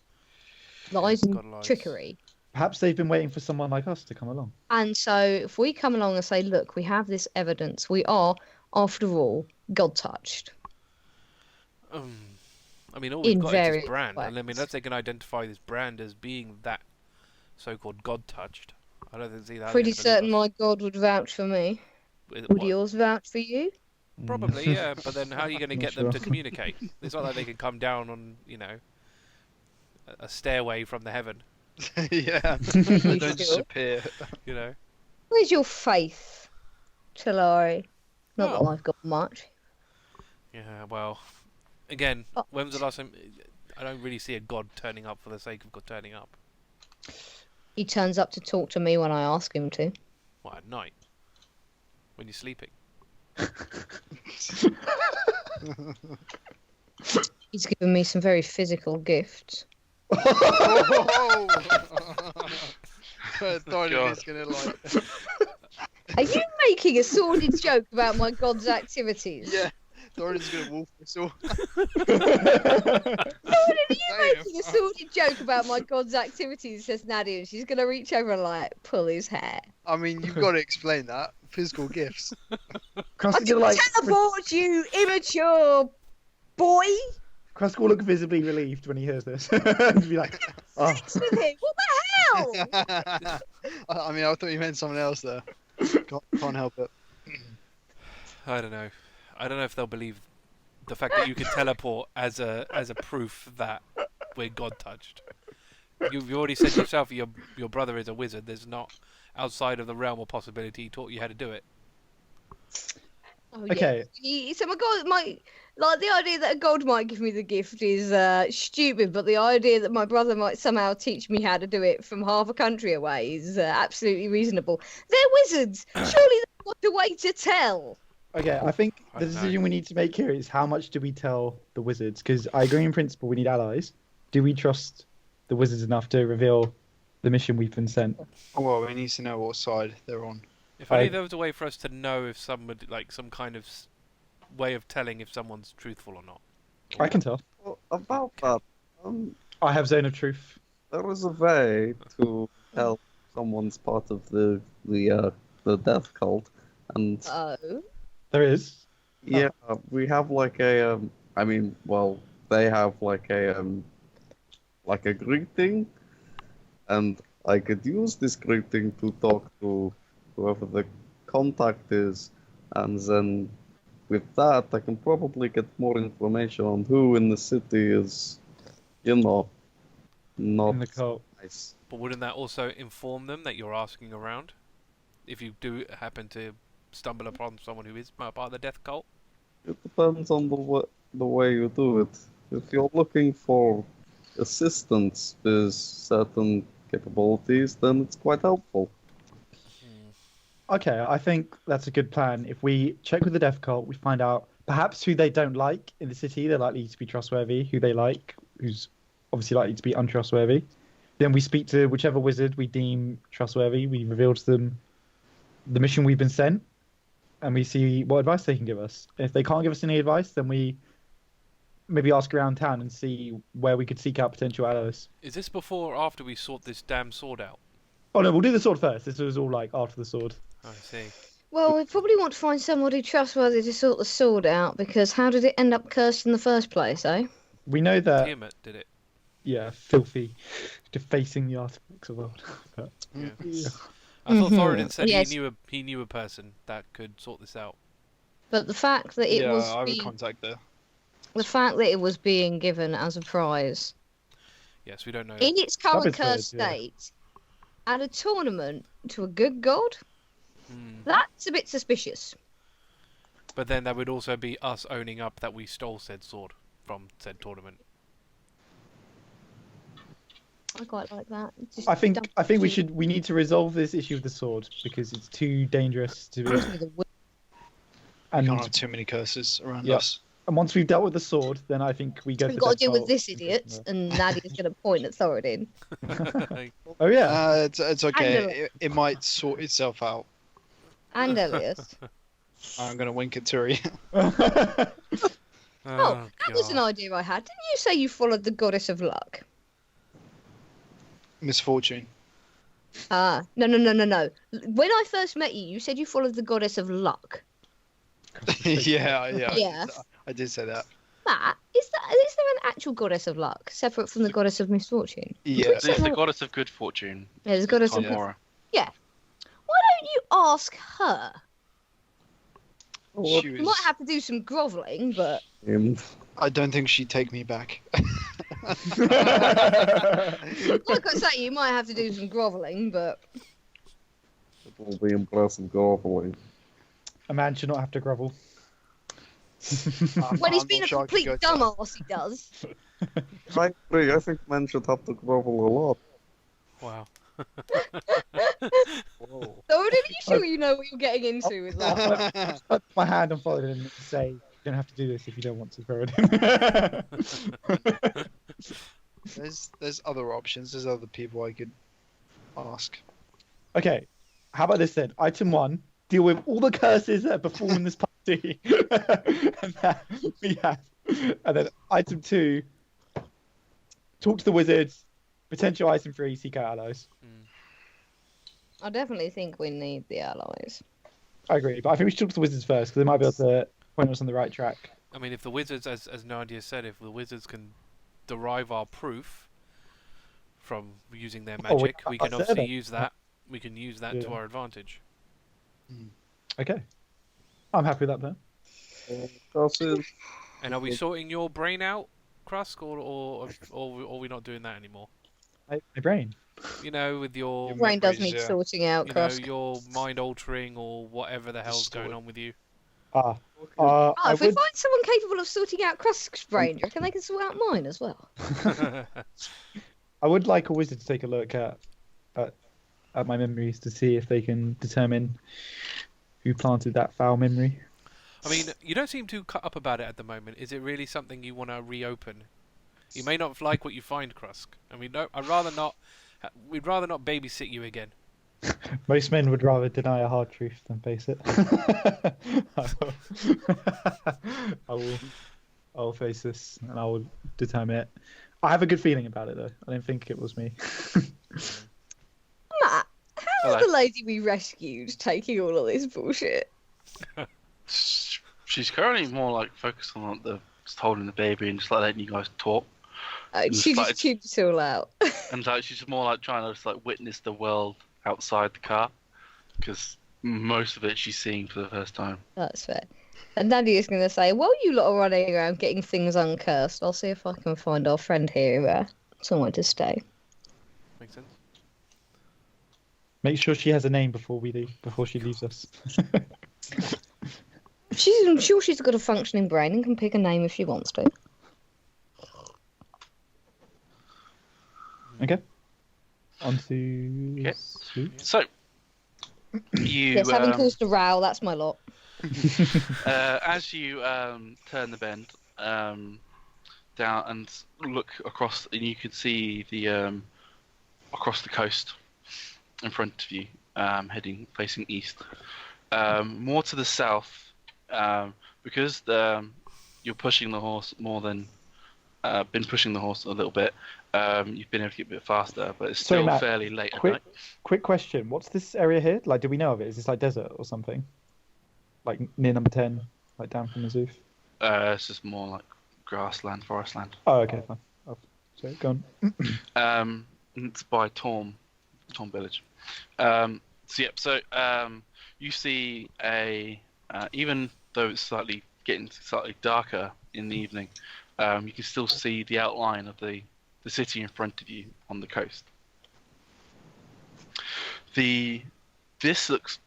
Lies and God lies. trickery. Perhaps they've been waiting for someone like us to come along. And so if we come along and say, look, we have this evidence, we are, after all, God touched. I mean, all we've In got is various this brand, and I mean, ways. unless they can identify this brand as being that so-called God touched, I don't see that. Pretty certain my God would vouch for me. Would yours vouch for you? Probably, yeah. But then, how are you going to Not get them to sure. communicate? It's not like they can come down on, a stairway from the heaven. Yeah. They don't just sure? appear. You know. Where's your faith, Talari? Not Oh. that I've got much. Yeah. Well, again, Oh. when was the last time? I don't really see a God turning up for the sake of God turning up. He turns up to talk to me when I ask him to. Well, at night, when you're sleeping. He's given me some very physical gifts. Thoradin is gonna like. Are you making a sordid joke about my God's activities? Yeah. Thoradin's gonna wolf us all. Are you making a sordid joke about my God's activities? Says Nadia, and she's going to reach over and like pull his hair. I mean, you've got to explain that. Physical gifts. Krusk is gonna, like, Teleport, you immature boy! Krusk will look visibly relieved when he hears this. And be like, oh. Sex with him? What the hell? I mean, I thought you meant someone else there. Can't help it. I don't know. I don't know if they'll believe the fact that you can teleport as a proof that we're God touched. You've already said yourself your brother is a wizard. There's not outside of the realm of possibility he taught you how to do it. Oh, yeah. Okay. So my God, like the idea that a god might give me the gift is stupid, but the idea that my brother might somehow teach me how to do it from half a country away is absolutely reasonable. They're wizards. Surely they've got a way to tell. Okay, I think I the don't know. decision we need to make here is how much do we tell the wizards? Because I agree in principle we need allies. Do we trust the wizards enough to reveal the mission we've been sent? Well, we need to know what side they're on. If only there was a way for us to know if somebody, like some kind of way of telling if someone's truthful or not. I can tell. Well, about that, I have Zone of Truth. there is a way to tell someone's part of the death cult, and Oh. There is. yeah, we have like a I mean, well, they have like a greeting, and I could use this greeting to talk to whoever the contact is, and then with that I can probably get more information on who in the city is, not In the cult. nice. But wouldn't that also inform them that you're asking around? If you do happen to stumble upon someone who is part of the death cult? It depends on the way you do it. If you're looking for assistance with certain capabilities, then it's quite helpful. Okay, I think that's a good plan. If we check with the Death Cult, we find out perhaps who they don't like in the city. They're likely to be trustworthy. Who they like, who's obviously likely to be untrustworthy. Then we speak to whichever wizard we deem trustworthy. We reveal to them the mission we've been sent, and we see what advice they can give us. If they can't give us any advice, then we maybe ask around town and see where we could seek out potential allies. Is this before or after we sort this damn sword out? Oh no, we'll do the sword first. This was all like after the sword. I see. Well, we probably want to find somebody trustworthy to sort the sword out, because how did it end up cursed in the first place, eh? We know that. Tiamat did it. Yeah, filthy, defacing the artifacts of the world. But, Yeah. yeah. I thought Thoradin said Yes. he knew a person that could sort this out. But the fact that it yeah, was I would being, contact there. the fact that it was being given as a prize Yes, we don't know. in its current That is cursed weird, yeah. state at a tournament to a good god, Hmm. that's a bit suspicious. But then that would also be us owning up that we stole said sword from said tournament. I quite like that. Just I think don't we need to resolve this issue of the sword because it's too dangerous to be. with the wi- We And, can't have too many curses around Yep. us. and once we've dealt with the sword, then I think we go. We've for got to death deal with bolt. this idiot, and Nadia's going to point at Thoradin. Oh yeah. It's okay. It might sort itself out. And Elias. I'm gonna wink at Turi. Oh, that was an God. idea I had. Didn't you say you followed the goddess of luck? Misfortune. No. When I first met you, you said you followed the goddess of luck. yeah. Yeah. I did say that. Matt, is there an actual goddess of luck separate from the goddess of misfortune? Yeah. It's the goddess of good fortune, Yeah, there's a goddess of. Tamora. Why don't you ask her? She You was- might have to do some grovelling, but I don't think she'd take me back. like I say, you might have to do some grovelling, but It will be impressive groveling. A man should not have to grovel. when he's I'm been not a sure I could complete go to that. dumbass, he does. I agree. I think men should have to grovel a lot. Wow. Whoa. So, are you sure you know what you're getting into with that? Put my hand on followed and say, "You don't have to do this if you don't want to." There's other options. There's other people I could ask. Okay, how about this then? Item 1: deal with all the curses that are befallen this party, and that we have. And then item 2: talk to the wizards. Potential item 3: seek out allies. I definitely think we need the allies. I agree, but I think we should talk to the wizards first because they might be able to point us on the right track. I mean, if the wizards, as Nadia said, if the wizards can derive our proof from using their Oh, magic, we can I said obviously it. use that. We can use that to Yeah. our advantage. Okay, I'm happy with that plan. Curses. And are we sorting your brain out, Krusk, or are we not doing that anymore? My brain. You know, with your Your Brain does memories, need yeah. sorting out, you know, Krusk. your mind altering or whatever the hell's going on with you. I Oh, if we would. find someone capable of sorting out Krusk's brain, do you reckon they can sort out mine as well? I would like a wizard to take a look at my memories to see if they can determine who planted that foul memory. I mean, you don't seem too cut up about it at the moment. Is it really something you want to reopen? You may not like what you find, Krusk. I mean, no, I'd rather not. We'd rather not babysit you again. Most men would rather deny a hard truth than face it. I'll face this and I will determine it. I have a good feeling about it though. I don't think it was me. Matt, how's Hello. the lady we rescued taking all of this bullshit? She's currently more like focused on like, the just holding the baby and just like letting you guys talk. She like- just tuned it all out. And like she's more like trying to just like witness the world outside the car, because most of it she's seeing for the first time. That's fair. And Nadia's going to say, while you lot are running around getting things uncursed, I'll see if I can find our friend here somewhere to stay. Makes sense. Make sure she has a name before she leaves us. I'm sure she's got a functioning brain and can pick a name if she wants to. Okay. On to Okay. Sue. So you Yes, having caused a row, that's my lot. as you turn the bend, down and look across, and you can see the across the coast in front of you, facing east. More to the south, because you're pushing the horse more than been pushing the horse a little bit. You've been able to get a bit faster, but it's Sorry, still Matt, fairly late at quick- night. Quick question: what's this area here? Like, do we know of it? Is this like desert or something? Like near number 10, like down from the zoo? It's just more like grassland, forestland. Oh, okay, fine. Oh, sorry, go on. It's by Torm Village. So you see even though it's getting slightly darker in the evening, you can still see the outline of the city in front of you on the coast. This looks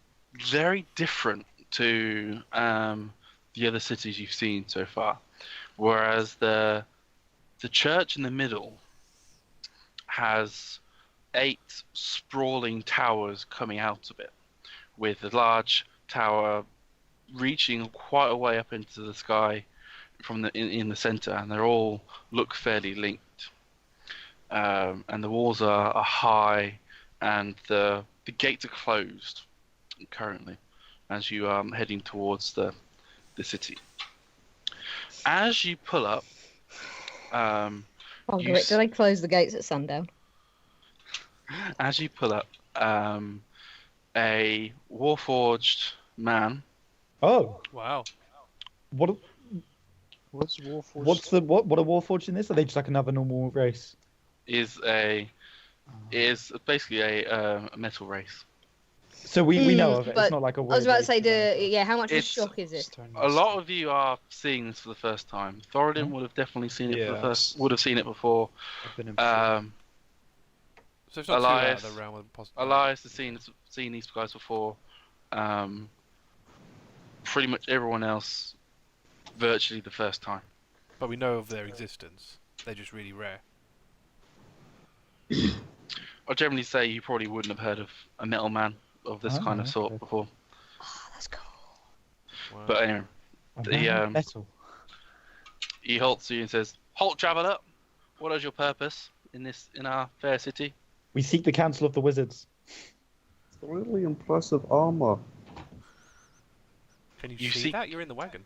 very different to the other cities you've seen so far, whereas the church in the middle has 8 sprawling towers coming out of it, with a large tower reaching quite a way up into the sky from in the center, and they all look fairly linked. And the walls are high, and the gates are closed currently as you are heading towards the city. As you pull up, Margaret, do they close the gates at sundown? as you pull up, a warforged man. Oh, Wow. what? What's Warforged? What are Warforged in this? Are they just like another normal race? Is basically a metal race. So we know of it. but It's not like a. I was about to weird say, race, how much of a It's- shock is it? A lot of you are seeing this for the first time. Thoradin would have definitely seen it would have seen it before. I've been in So it's not too out of Elias- the realm of possibility. Elias has seen these guys before. Pretty much everyone else, virtually the first time. But we know of their existence. They're just really rare. I'd generally say you probably wouldn't have heard of a metal man of this kind of sort okay. before. Oh, that's cool. Wow. But anyway, A the, man metal. he halts you and says, "Halt, traveller! What is your purpose in our fair city?" We seek the council of the wizards. It's really impressive armor. Can you, You see see- that? You're in the wagon.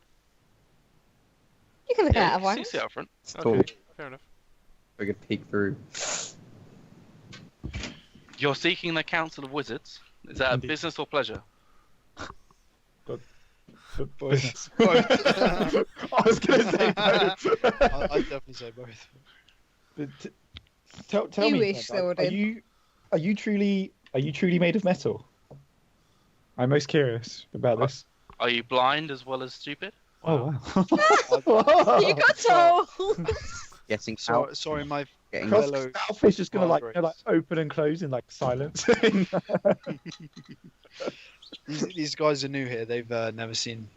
You can look Yeah, out you of can see it out front. It's Okay, totally fair enough. We could peek through. You're seeking the council of wizards. Is that a Indeed. business or pleasure? Business. Both. I was going to say both. I'd definitely say both. But tell You me, wish, Ted, like, Thoradin. are you truly made of metal? I'm most curious about this. Are you blind as well as stupid? Oh Wow. wow! You got told. Getting So, out. sorry, my Getting Cross fellow mouth is just gonna Margaret. like open and close in like silence. these guys are new here. They've never seen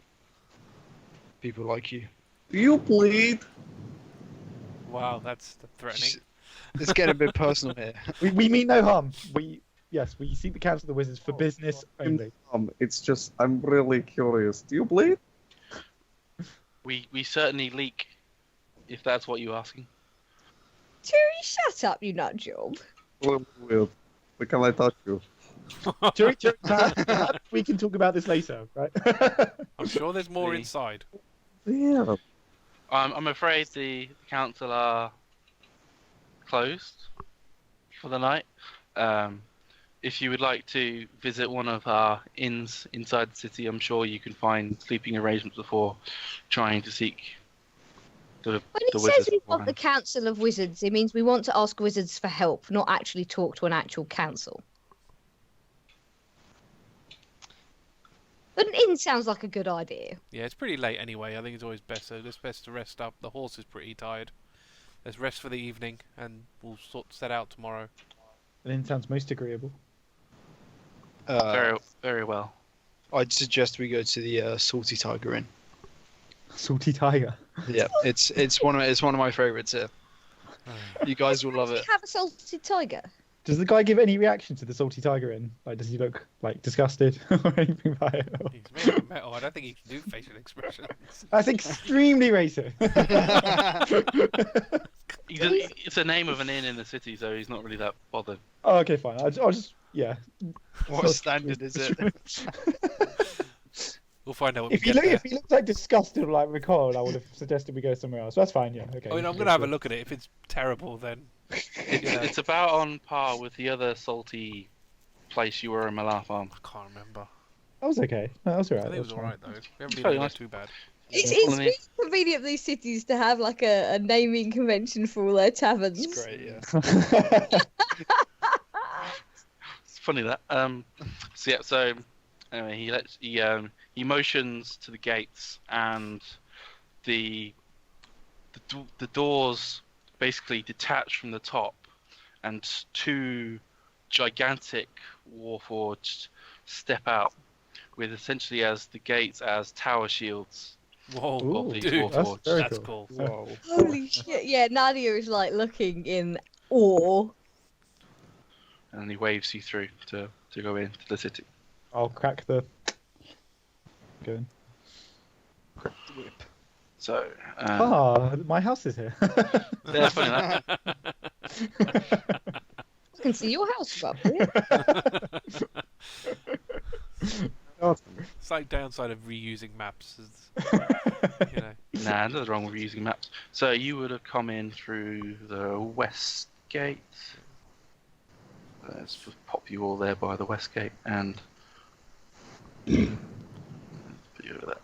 people like you. Do you bleed? Wow, that's threatening. It's getting a bit personal here. we mean no harm. We seek the council of the wizards for business only. It's just, I'm really curious. Do you bleed? We certainly leak, if that's what you're asking. Turi, shut up, you nut job. Really weird. But can I touch you? We can talk about this later, right? I'm sure there's more The- inside. Yeah. I'm afraid the council are closed for the night. If you would like to visit one of our inns inside the city, I'm sure you can find sleeping arrangements before trying to seek the When he the says wizards we want the beforehand. council of wizards, it means we want to ask wizards for help, not actually talk to an actual council. But an inn sounds like a good idea. Yeah, it's pretty late anyway. I think it's always it's best to rest up. The horse is pretty tired. Let's rest for the evening, and we'll set out tomorrow. Then sounds most agreeable. Very, very well. I'd suggest we go to the Salty Tiger Inn. Salty tiger. Yeah, it's one of my favorites here. You guys will love Do it. you have a salted tiger? Does the guy give any reaction to the salty tiger in? Like, does he look like disgusted or anything by it? He's made of metal. I don't think he can do facial expressions. That's extremely racist. It's a name of an inn in the city, so he's not really that bothered. Oh, okay, fine. I'll just yeah. What standard is it? We'll find out when If we he, get there. if he looked like disgusted or like recoiled, I would have suggested we go somewhere else. That's fine, yeah. Okay. I mean, I'm going to have a look at it. If it's terrible, then... It's about on par with the other salty place you were in Malatham. I can't remember. That was okay. No, that was I alright. think it was alright, though. We haven't been Very there nice. too bad. It's Follow me. really convenient for these cities to have like a naming convention for all their taverns. It's great, yeah. It's funny that. So yeah. So anyway, he motions to the gates, and the doors basically detach from the top, and two gigantic warforged step out with essentially as the gates as tower shields. Whoa, Ooh, these dude, warforged. very that's cool. cool. Whoa. Holy shit! Yeah, Nadia is like looking in awe. And then he waves you through to go into the city. I'll crack the. Go in. So My house is here. yeah, funny that. I can see your house from up here. It's like downside of reusing maps. You know. Nah, nothing wrong with using maps. So you would have come in through the west gate. Let's just pop you all there by the west gate and put you over there.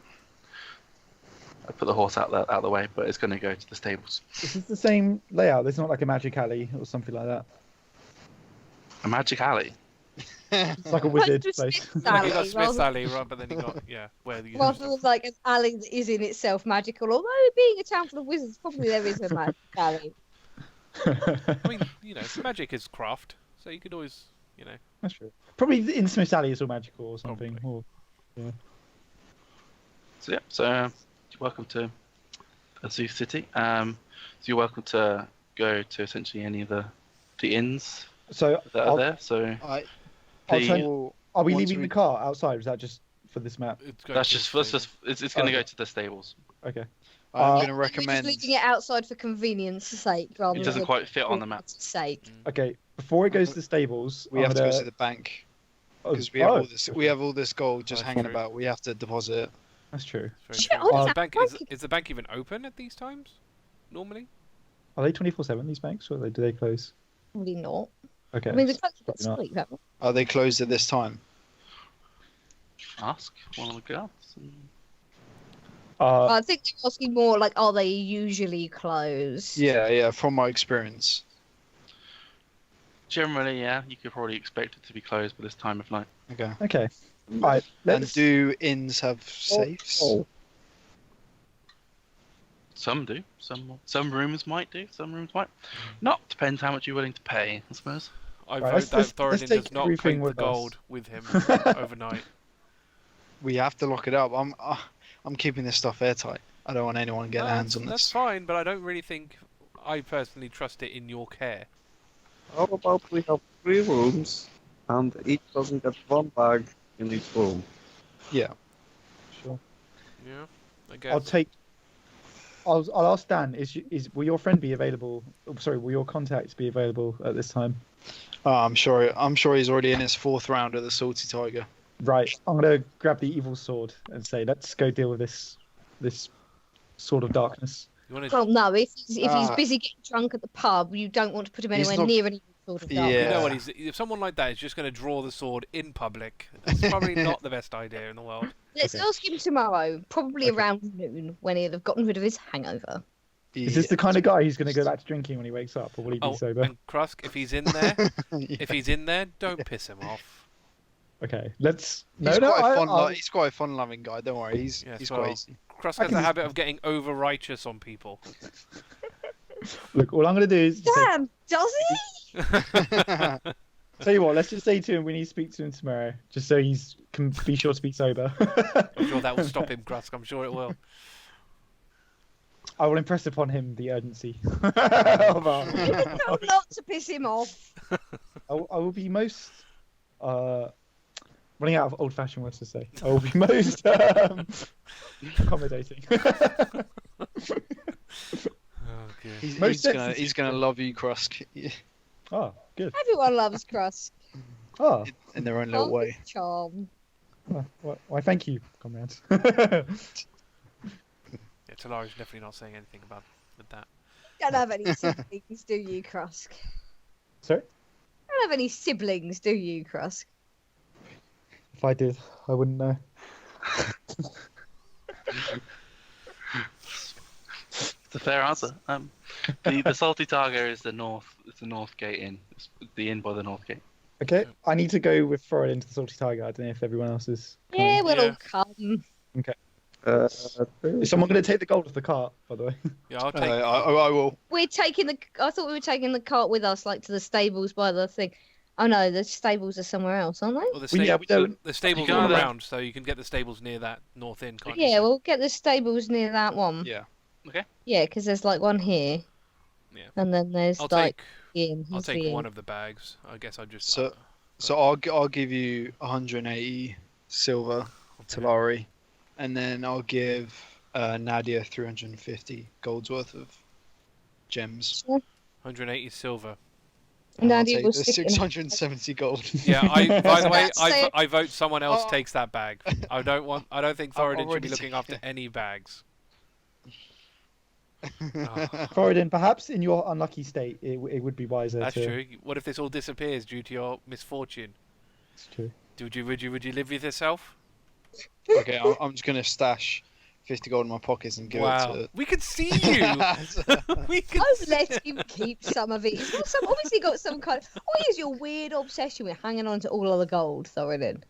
I put the horse out the way, but it's going to go to the stables. This is the same layout. There's not like a magic alley or something like that. A magic alley. It's like a wizard Just place. Smith's Like you got alley, Smith's rather- Alley, right? But then you got where the Rather than like an alley that is in itself magical, although being a town full of wizards, probably there is a magic alley. I mean, magic is craft, so you could always, That's true. Probably in Smith's Alley it's all magical or something. Or, So yeah, you're welcome to Azu City. So you're welcome to go to essentially any of the inns so that are there. So I'll the- turn- are we Once leaving we- the car outside? Or is that just for this map? it's going that's to just the stable. it's going to Okay. go to the stables. Okay. I'm going to We're recommend. just leaving it outside for convenience sake, rather It than doesn't quite fit on the map. sake. Okay. Before it goes to the stables, We I'm have to gonna... go to the bank Oh, because we have oh, all this. We have all this gold just That's hanging true. about. We have to deposit it. That's true. It's Shit, very true. I Is didn't the bank have is the bank even open at these times? Normally? Are they 24/7 these banks, or do they close? Probably not. Okay. I mean, the clothes Probably not. sleep, haven't Are they closed at this time? Ask one of the girls. I think they're asking more like, are they usually closed? Yeah. From my experience. Generally, yeah, you could probably expect it to be closed by this time of night. Okay. Okay. All right. And Let's. do inns have safes? Oh. Some do. Some rooms might do. Some rooms might not. Depends how much you're willing to pay, I suppose. I Right, vote let's- that let's Thoradin take does not everything clean the with us. gold with him overnight. We have to lock it up. I'm keeping this stuff airtight. I don't want anyone to get their hands on That's this. fine, but I don't really think I personally trust it in your care. How about we have 3 rooms and each person gets 1 bag in each room? Yeah. Sure. Yeah, I guess. I'll take. I'll ask Dan. Will your friend be available? Oh, sorry, will your contacts be available at this time? I'm sure he's already in his 4th round of the Salty Tiger. Right. I'm gonna grab the evil sword and say, let's go deal with this sword of darkness. You want Well, no. If he's Ah. busy getting drunk at the pub, you don't want to put him He's anywhere not- near any sort of dark. Yeah. You know what? If someone like that is just going to draw the sword in public, it's probably not the best idea in the world. Let's Okay. ask him tomorrow, probably Okay. around noon, when he'll have gotten rid of his hangover. Is this the kind of guy who's gonna go back to drinking when he wakes up, or will he be Oh, sober? and Krusk, if he's in there, Yeah. if he's in there, don't piss him off. Okay. Let's. He's No, quite a no. fun. He's quite a fun-loving guy. Don't worry. He's Yes, quite well. easy. Krusk I has can a just- habit of getting over righteous on people. Look, all I'm gonna do is say, Damn, does he? tell you what. Let's just say to him we need to speak to him tomorrow, just so he's can be sure to be sober. I'm sure that will stop him, Krusk. I'm sure it will. I will impress upon him the urgency. of our- Tell not to piss him off. I will be most running out of old-fashioned words to say. I will be most accommodating. Oh, good. He's gonna love you, Krusk, Oh, good. Everyone loves Krusk. Oh, in their own little way. His charm. why, thank you, comrades. Yeah, Talari's definitely not saying anything about with that. Don't have any siblings, do you, Krusk? Sorry? Don't have any siblings, do you, Krusk? If I did, I wouldn't know. It's a fair answer. The Salty Targa is the north. It's the north gate inn. It's the inn by the north gate. Okay, I need to go with Thoradin to the Salty Tiger. I don't know if everyone else is. Yeah, we'll Yeah. all come. Is someone going to take the gold off the cart, by the way? Yeah, I'll take. I will. We're taking the. I thought we were taking the cart with us, like to the stables by the thing. Oh no, the stables are somewhere else, aren't they? Well, the, Yeah, we don't- the stables You are all can't- around, so you can get the stables near that north end. Can't Yeah, you? we'll get the stables near that one. Yeah. Yeah, because there's like one here. Yeah. And then there's I'll like take. the inn. I'll Here's the take inn. one of the bags. I guess I just. So I'll give you 180 silver, Talari, and then I'll give Nadia 350 gold's worth of gems. 180 silver. And I'll Nadia take will the stick in- 670 gold. Yeah, by the way, Say- I vote someone else Oh. takes that bag. I don't think I've Thoradin should already be looking taken after it. any bags. Thoradin, perhaps in your unlucky state, it would be wiser That's to. true. What if this all disappears due to your misfortune? It's true. Would you live with yourself? Okay, I'm just gonna stash 50 gold in my pockets and give Wow, it we can see you. We can. I've let him keep some of it. He's got some, obviously got some kind of. What is your weird obsession with hanging on to all of the gold, Thoradin?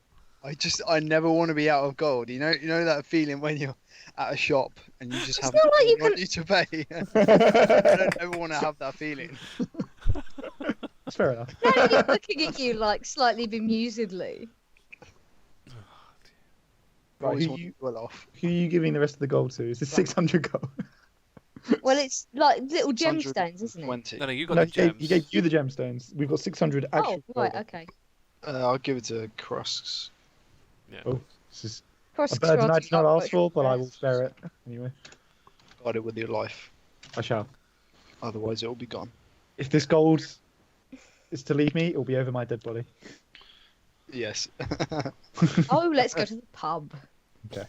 I never want to be out of gold. You know that feeling when you're at a shop and you just It's have not like you money to pay. I don't ever want to have that feeling. That's fair enough. Nadia looking at you like slightly bemusedly. Right, Always who want you- to well off. Who are you giving the rest of the gold to? Is it 600 gold? Well, it's like little 600 gemstones, isn't it? 20. No, you got No, the gems. he gave you the gemstones. We've got 600 actual Oh, right, gold. okay. I'll give it to Krusks. Yeah. Oh, this is Cross a burden I did not ask for, but I will bear it anyway. Guard it with your life. I shall. Otherwise, it will be gone. If this gold is to leave me, it will be over my dead body. Yes. Oh, let's go to the pub. Okay.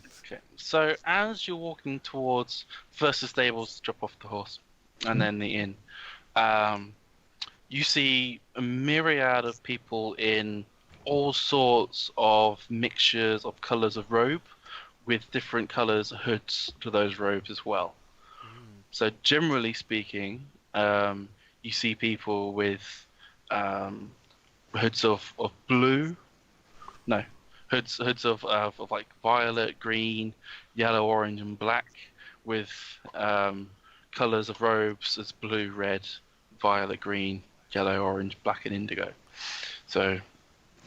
So as you're walking towards first the stables to drop off the horse, and then the inn, you see a myriad of people in all sorts of mixtures of colours of robe, with different colours hoods to those robes as well. So generally speaking, you see people with hoods of blue, no, hoods of like violet, green, yellow, orange, and black, with colours of robes as blue, red, violet, green, yellow, orange, black, and indigo. So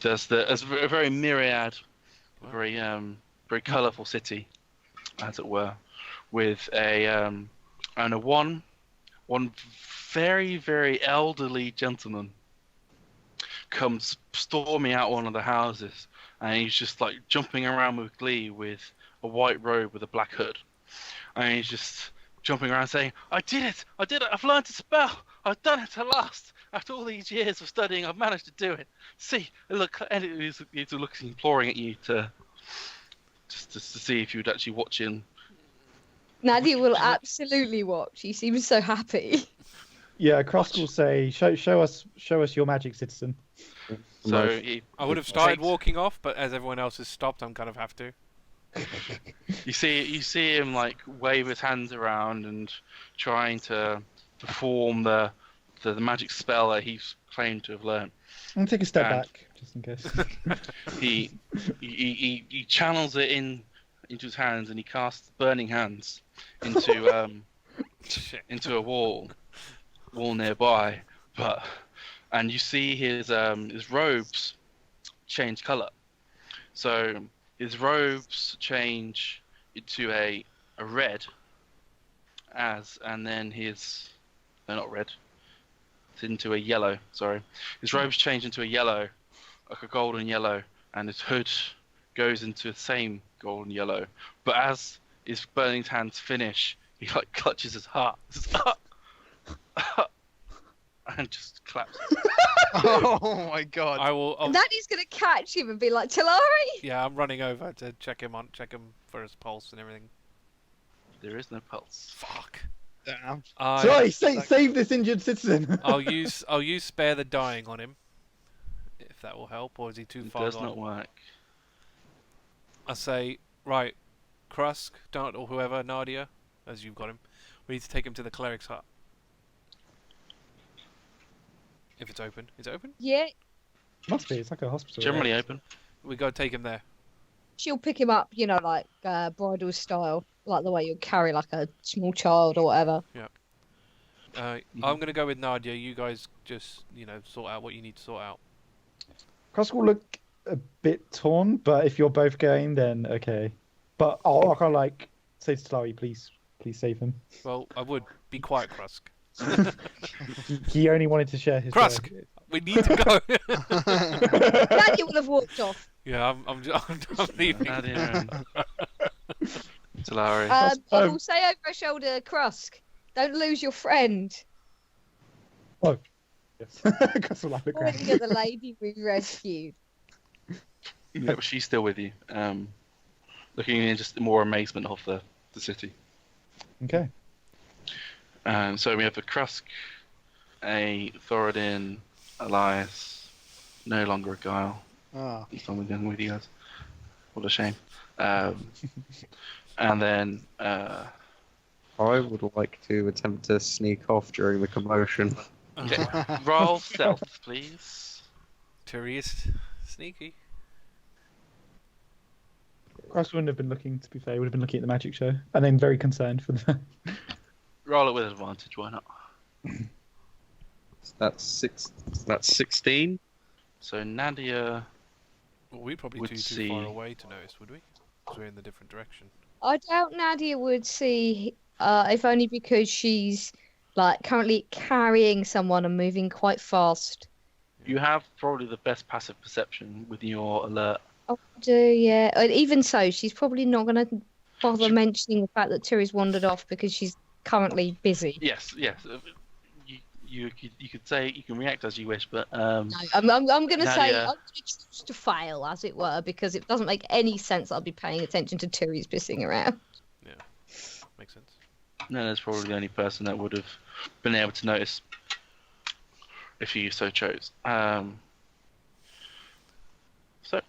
there's a very myriad, very colourful city, as it were, with one very, very elderly gentleman comes storming out one of the houses, and he's just like jumping around with glee with a white robe with a black hood, and he's just jumping around saying, I did it, I've learned to spell, I've done it at last, after all these years of studying, I've managed to do it, see, look, and he's looking, imploring at you to see if you'd actually watch him. Nadia will absolutely watch. He seems so happy. Yeah, Krusk will say, show us your magic, citizen. So I would have started walking off, but as everyone else has stopped, I'm kind of have to. you see him like wave his hands around and trying to perform the magic spell that he's claimed to have learned. I'm gonna take a step And- back, just in case. He channels it into his hands, and he casts burning hands into Shit. into a wall nearby, and you see his robes change color. So his robes change into a red, and then they're not red. into a yellow. Sorry, his robes change into a yellow, like a golden yellow, and his hood goes into the same golden yellow. But as his burning hands finish, he like clutches his heart, and just claps. Oh my god. I will. And Nadia's gonna catch him and be like, Talari! Yeah, I'm running over to check him for his pulse and everything. There is no pulse. Fuck. Damn. Sorry, save this injured citizen. I'll use spare the dying on him, if that will help, or is he too It far does gone? not work. I say, right, Krusk, or whoever, Nadia, as you've got him, we need to take him to the cleric's hut. If it's open. Is it open? Yeah, Must be. It's like a hospital. Generally open. We gotta take him there. she'll pick him up, like bridal style, like the way you carry like a small child or whatever. I'm gonna go with Nadia. You guys just, sort out what you need to sort out. Krusk will look a bit torn, but if you're both going, then okay. But I can't say to Talari, please save him. Well, I would. Be quiet, Krusk. He only wanted to share his. Krusk! We need to go! Nadia would have walked off. Yeah, I'm leaving. Nadia and Talari. I will say over her shoulder, Krusk, don't lose your friend. Yes. Krusk will have a Pointing ground. at the lady we rescued. Yeah, but she's still with you. Looking in just more amazement of the city. Okay. So we have a Krusk, a Thoradin, Elias, no longer a Guile. Ah. He's on with you guys. What a shame. And then I would like to attempt to sneak off during the commotion. okay, roll stealth, please. Turi is sneaky. Krusk wouldn't have been looking, to be fair. He would have been looking at the magic show. And then very concerned for the... Roll it with advantage. Why not? That's 16. So Nadia. Well, we'd probably Would too see- far away to notice, would we? Because we're in the different direction. I doubt Nadia would see, if only because she's currently carrying someone and moving quite fast. You have probably the best passive perception with your alert. Oh, I do, yeah. And even so, she's probably not going to bother mentioning the fact that Turi's wandered off because she's currently busy. Yes. You could say you can react as you wish, but No, I'm going to say Nadia. I'm going to choose to fail, as it were, because it doesn't make any sense I'll be paying attention to Turi's pissing around. Makes sense. Nana's probably the only person that would have been able to notice if you so chose. So,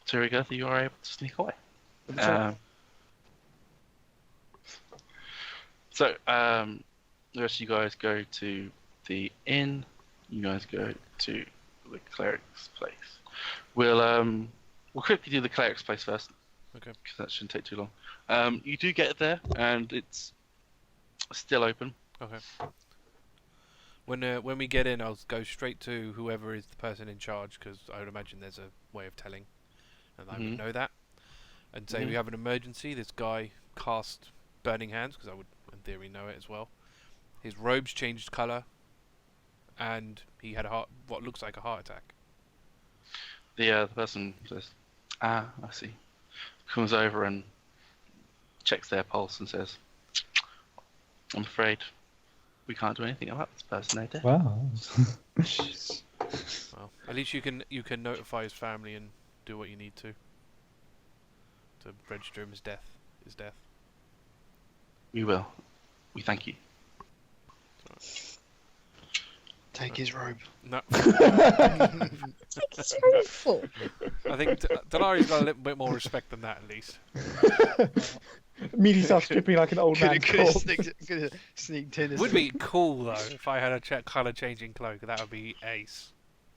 Turygurtha, you are able to sneak away. So, the rest of you guys go to the inn. You guys go to the cleric's place. We'll quickly do the cleric's place first. Okay. Because that shouldn't take too long. You do get there, and it's still open. Okay. When we get in, I'll go straight to whoever is the person in charge, because I would imagine there's a way of telling, and I would know that, and say we have an emergency. This guy cast burning hands, because I would, in theory, know it as well. His robes changed colour, and he had what looks like a heart attack. The person says, I see. Comes over and checks their pulse and says, I'm afraid we can't do anything about this person, Nadia. Wow. Well, at least you can notify his family and do what you need to register him as his death. We will. We thank you. Take his robe. No, It's very full. I think Talari's got a little bit more respect than that, at least. Immediately starts stripping like an old man. Could have sneaked in. Would be cool though if I had a colour changing cloak. That would be ace.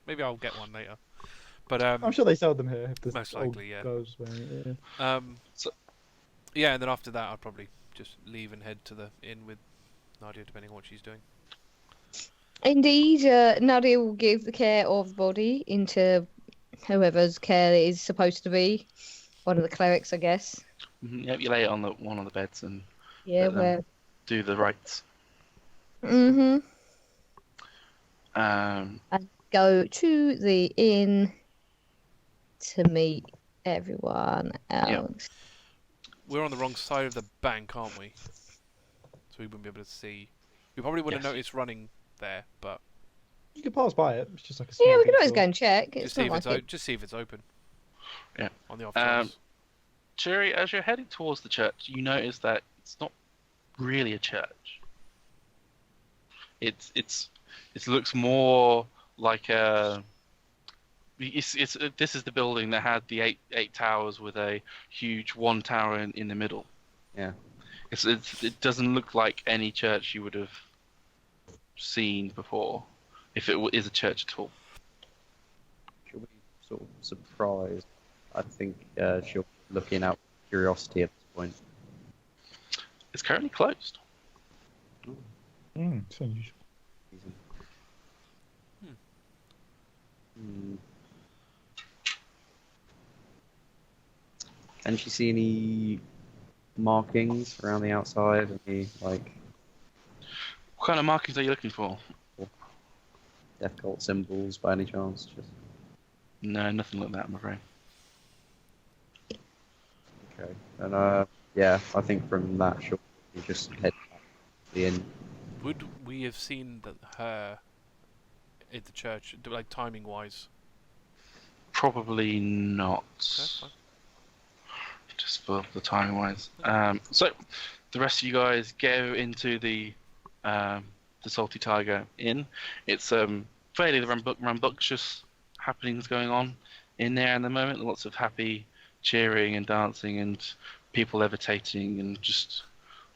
Maybe I'll get one later. But I'm sure they sell them here. If most old likely, yeah. Girls wearing it, Yeah, and then after that, I'd probably just leave and head to the inn with Nadia, depending on what she's doing. Indeed, Nadia will give the care of the body into whoever's care it is supposed to be. One of the clerics, I guess. Yep, you lay it on one of the beds and Yeah, let them where. do the rites. Mm-hmm. Go to the inn to meet everyone else. We're on the wrong side of the bank, aren't we? So we wouldn't be able to see. We probably wouldn't Yes. notice running there, but You can pass by it. It's just like a small Yeah, we can always detour. go and check. just It's see not if like it's it. just see if it's open. Yeah. On the off chance. Cherry, as you're heading towards the church, you notice that it's not really a church. It looks more like a. This is the building that had the eight towers with a huge one tower in the middle. Yeah. It doesn't look like any church you would have seen before, if it is a church at all. She'll be sort of surprised. I think she'll be looking out with curiosity at this point. It's currently closed. It's unusual. Can she see any markings around the outside? Any like What kind of markings are you looking for? death cult symbols by any chance? Just No, nothing like that, I'm afraid. okay. And yeah, I think from that she'll just head back to the inn. Would we have seen her at the church, like timing wise? Probably not. That's fine. Just for the timing wise. So the rest of you guys go into the Salty Tiger Inn. It's fairly rambunctious happenings going on in there at the moment. Lots of happy cheering and dancing and people levitating and just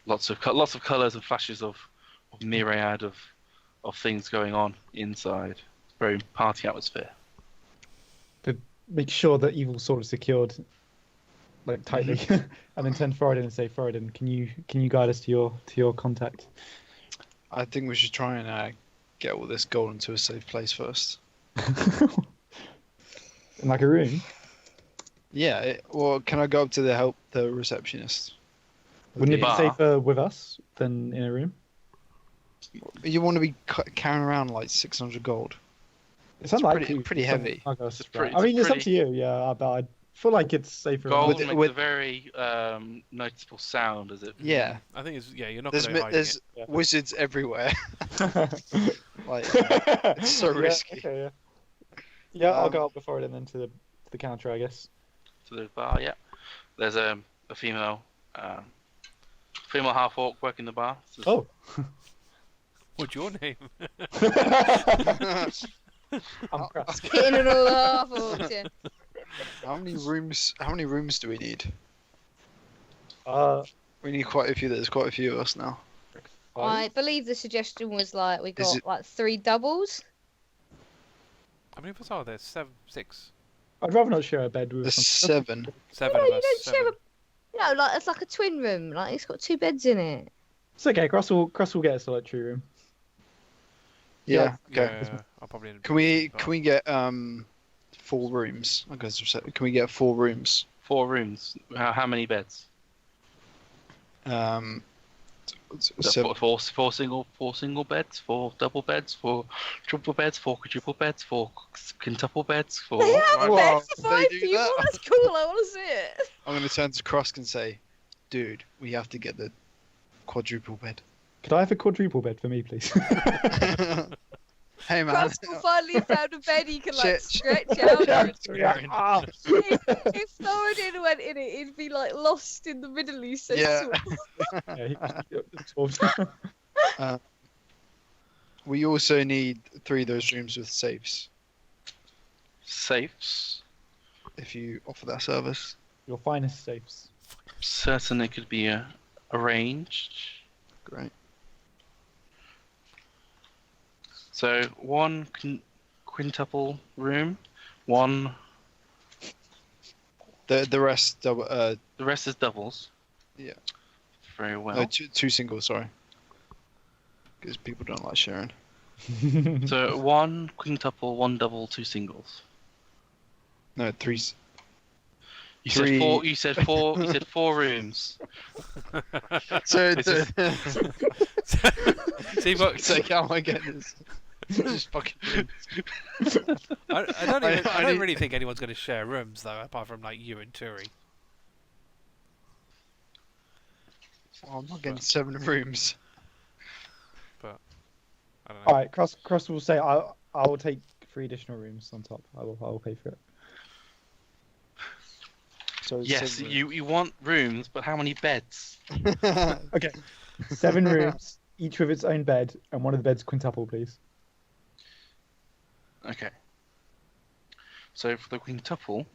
lots of colours and flashes of myriad of things going on inside. Very party atmosphere. Make sure that evil's sort of secured, like tightly, and then turn Thoradin and say, Thoradin, can you guide us to your contact? I think we should try and get all this gold into a safe place first. In like a room? Yeah, or can I go up to help the receptionist? Wouldn't it be Bar. safer with us than in a room? You want to be carrying around like 600 gold? It's unlikely. pretty heavy. It's pretty- I mean, it's up pretty- to you. Yeah, but I feel like it's safer. Gold With- makes with- a very noticeable sound as it. Yeah, I think it's you're not there's going to hide there's it. Yeah. wizards everywhere. Like, it's so risky. Okay, yeah, I'll Um, go up before it and then to the counter, I guess. To the bar, yeah. There's a female half-orc working the bar. So Oh. What's your name? I'm Krusk. Hitting it all off. Yeah. How many rooms? How many rooms do we need? Uh, We need quite a few. There's quite a few of us now. I believe the suggestion was like we Is got it- like 3 doubles. How many of us are there? 7, 6, I'd rather not share a bed with There's someone. 7. 7 No, of you us. don't share 7. No, like it's like a twin room. Like it's got 2 beds in it. It's okay. Krusk will get a solitary room. Yeah. Okay. Yeah, I'll probably end up Can we but- can we get 4 rooms? Okay, can we get 4 rooms? 4 rooms. How many beds? Seven. Four single beds, 4 double beds, 4 triple beds, 4 quadruple beds, 4 quintuple beds, 4. They have Wow, beds for they 5 do people. that? That's cool. I want to see it. I'm gonna turn to Krusk and say, "Dude, we have to get the quadruple bed." Could I have a quadruple bed for me, please? Hey man, Russell finally found a bed he can like Shit. stretch out. Ah. If Thoradin went in it, he'd be like lost in the middle. He's so Yeah. small. Yeah, we also need 3 of those rooms with safes. Safes. If you offer that service. your finest safes. Certainly could be arranged. Great. So 1 quintuple room, 1. The rest double. The rest is doubles. Yeah. Very well. No, 2 singles. Sorry. Because people don't like sharing. So 1 quintuple, 1 double, 2 singles. No, 3. You 3. said 4. You said 4. You said 4 rooms. So This is- See, but so how am I getting this? Just fucking rooms. I don't really think anyone's going to share rooms though, apart from like you and Turi. Oh, I'm not getting 7 rooms. I don't know. All right, Krusk will say I will take 3 additional rooms on top. I will pay for it. So Yes, 7 you want rooms, but how many beds? rooms. Okay, 7 rooms, each with its own bed, and one of the beds quintuple, please. Okay. So for the quintuple,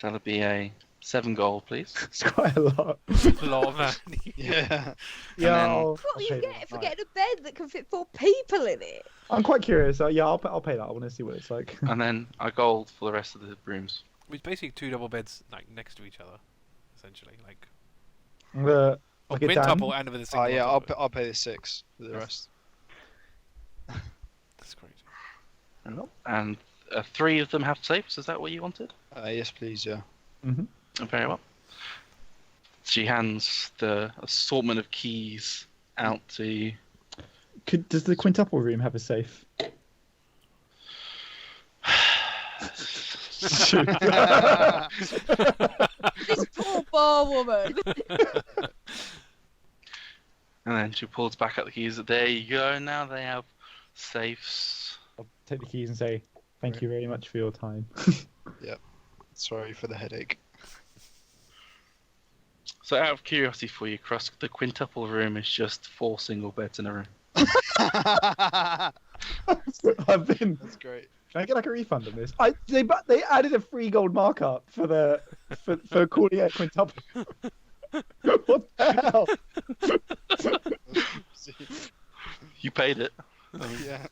that'll be a 7 gold, please. It's quite a lot. A lot of money. Yeah. Yeah, then- I'll What do you pay get that. for Right. getting a bed that can fit 4 people in it? I'm quite curious. Yeah, I'll pay that. I want to see what it's like. And then a gold for the rest of the rooms. It's basically 2 double beds like next to each other, essentially. Like I'm gonna or look it down. quintuple and with a single. Oh yeah, on top of I'll pay the 6 for the rest. it. That's crazy. And 3 of them have safes, is that what you wanted? Yes, please. Yeah. Very well. She hands the assortment of keys out to you. Does the quintuple room have a safe? This poor bar woman. And then she pulls back out the keys. There you go. Now they have safes. I'll take the keys and say thank you very much for your time. Sorry for the headache. So out of curiosity for you, Krusk, the quintuple room is just 4 single beds in a room. I've been. That's great. Can I get like a refund on this? They added a 3 gold markup for calling it quintuple. What the hell? You paid it. Yeah.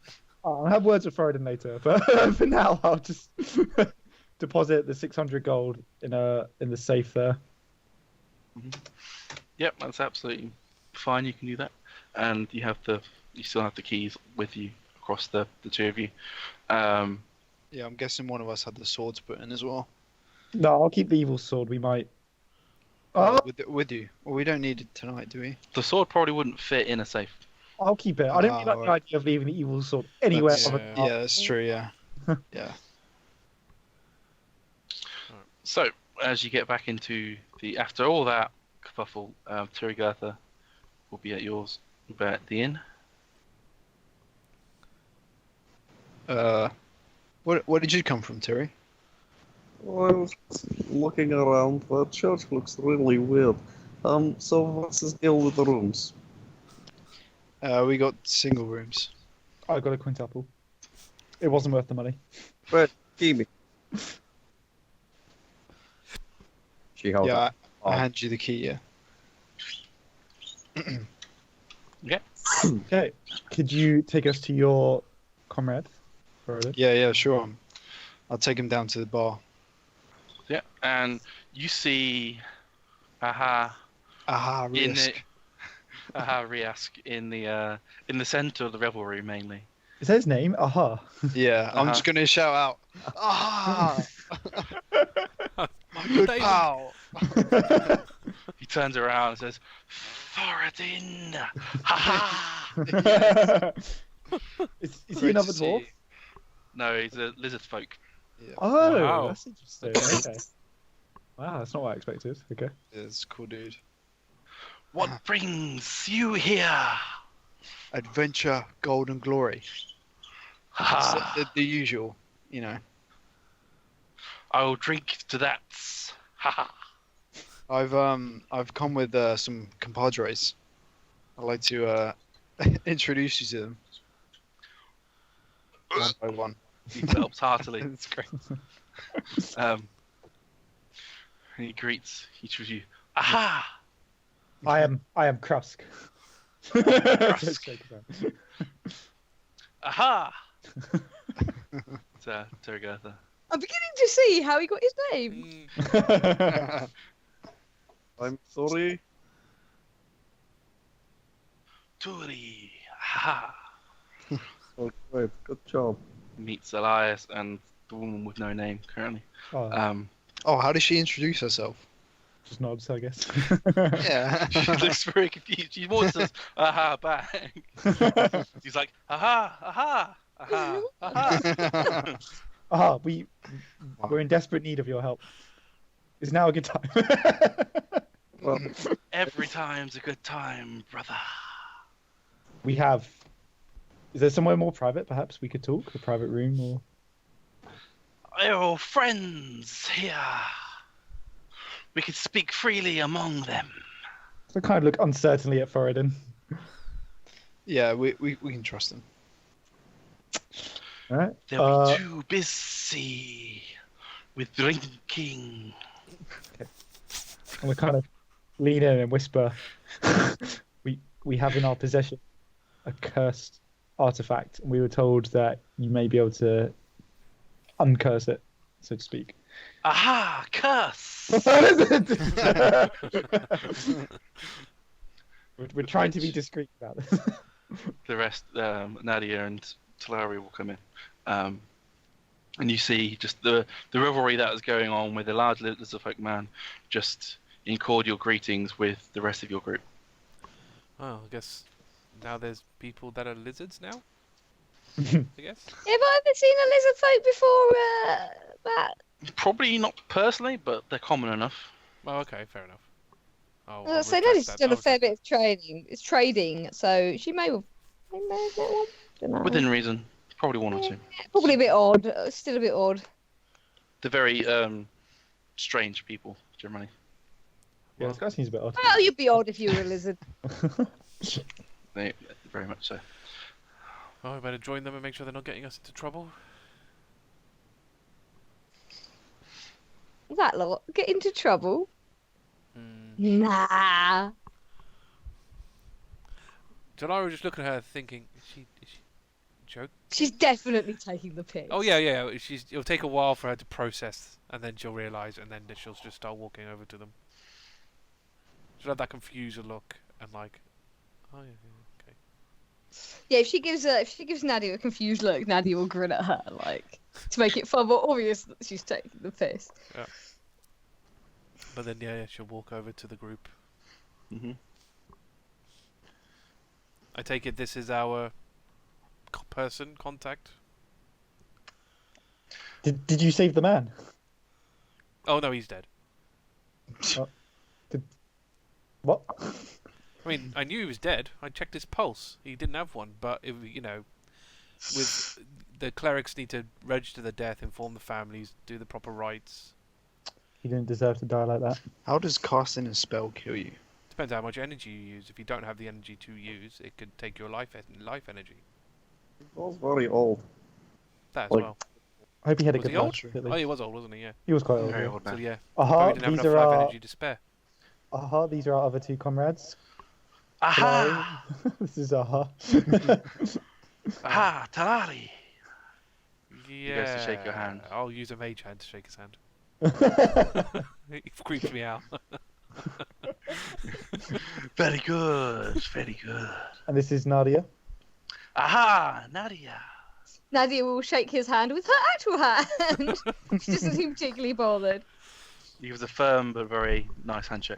I'll have words with Thoradin later, but for now I'll just deposit the 600 gold in the safe there. Yep, that's absolutely fine. You can do that, and you still have the keys with you across the 2 of you. Yeah, I'm guessing one of us had the swords put in as well. No, I'll keep the evil sword. We might. Oh, With you. Well, we don't need it tonight, do we? The sword probably wouldn't fit in a safe. I'll keep it. I don't really like the right. idea of leaving the evil sword anywhere. That's- other than- Yeah, that's true. Yeah. Yeah. So as you get back into after all that kerfuffle, Turygurtha will be at yours, but at the inn. Where did you come from, Terry? Well, I was looking around. The church looks really weird. So what's the deal with the rooms? We got single rooms. I got a quintuple. It wasn't worth the money. Right, give me. She holds Yeah, up. I hand you the key. Yeah. Okay. Could you take us to your comrade? Thoradin? Yeah, sure. I'll take him down to the bar. Yeah, and you see, Aha, in risk. Riask in the center of the revelry mainly. Is that his name? Aha. Yeah, I'm just gonna shout out. Aha! My good pal. He turns around and says, "Thoradin, ha ha!" Is he Great another to see dwarf? you. No, he's a lizard folk. Yeah, Oh, Wow. that's interesting. Okay. Wow, that's not what I expected. Okay. it's a cool dude. What brings you here? Adventure, gold, and glory. Ha It's the usual, you know. I will drink to that. Ha ha! I've come with some compadres. I'd like to introduce you to them. One by one. He helps heartily. It's great. He greets each of you. Aha! I am Krusk. Aha! It's Turygurtha. I'm beginning to see how he got his name. I'm sorry. Turi. Ha! Oh, great, good job. Meets Elias and the woman with no name currently. Oh, Oh, how does she introduce herself? just nods, I guess. Yeah. She looks very confused. She more says, aha, back. She's like, aha, aha. Aha! Aha! Ah, we're in desperate need of your help. Is now a good time? Well, Every time's a good time, brother. We have. Is there somewhere more private? Perhaps we could talk. A private room, or Your friends here. We could speak freely among them. I kind of look uncertainly at Thoradin. Yeah, we can trust him. All right. They'll be too busy with drinking. And we kind of lean in and whisper, we have in our possession a cursed artifact, and we were told that you may be able to uncurse it, so to speak. Aha! Curse! We're trying to be discreet about this. The rest, Nadia and Talari will come in. And you see just the revelry that is going on with the large lizardfolk man just in cordial greetings with the rest of your group. Oh, I guess now there's people that are lizards now? I guess? Have I ever seen a lizard folk before, Matt? Probably not personally, but they're common enough. Oh, okay, fair enough. So Nady's still a fair bit of trading. It's trading, so she may have met one. Don't know. Within reason. Probably one or two. Probably a bit odd. Still a bit odd. They're very strange people, generally. Yeah, this guy seems a bit odd. Well, you'd be odd if you were a lizard. They very much so. Oh, I better join them and make sure they're not getting us into trouble. That lot get into trouble? Hmm. Nah. Talari was just looking at her thinking, is she joke? She's definitely taking the piss. Oh yeah. It'll take a while for her to process, and then she'll realise, and then she'll just start walking over to them. She'll have that confused look, and like, oh yeah, okay. Yeah, if she gives Nadia a confused look, Nadia will grin at her, like, to make it far more obvious that she's taking the piss. Yeah. But then yeah, she'll walk over to the group. Mm-hmm. I take it this is our contact. Did you save the man? Oh no, he's dead. What? I mean, I knew he was dead. I checked his pulse. He didn't have one, but if, with the clerics need to register the death, inform the families, do the proper rites. He didn't deserve to die like that. How does casting a spell kill you? Depends how much energy you use. If you don't have the energy to use, it could take your life energy. he was very old. That as Like- well. I hope he had a Was good he old? life, at Oh, least. he was old, wasn't he? Yeah. He was quite old. Very Yeah. old So man. yeah. Aha, Probably didn't have these enough are life our energy to spare. these are our other two comrades. Aha! This is Aha. Aha! Talari! Yeah. goes to shake your hand. I'll use a mage hand to shake his hand. It creeps me out. Very good, very good. And this is Nadia. Aha! Nadia! Nadia will shake his hand with her actual hand. She doesn't seem particularly bothered. He was a firm but very nice handshake.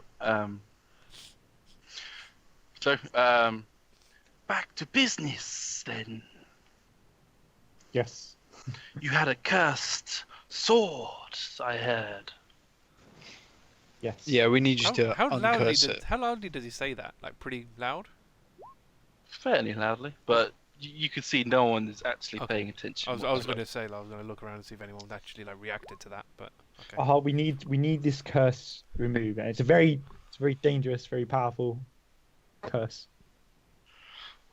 Back to business then. Yes. You had a cursed sword, I heard. Yes. Yeah, we need you to How uncurse it. loudly does he say that? Like pretty loud? Fairly loudly, but you could see no one is actually Okay. paying attention. I was going to say, I was going to look around and see if anyone actually like reacted to that, but okay. Aha, we need this curse removed. And it's a very dangerous, very powerful curse.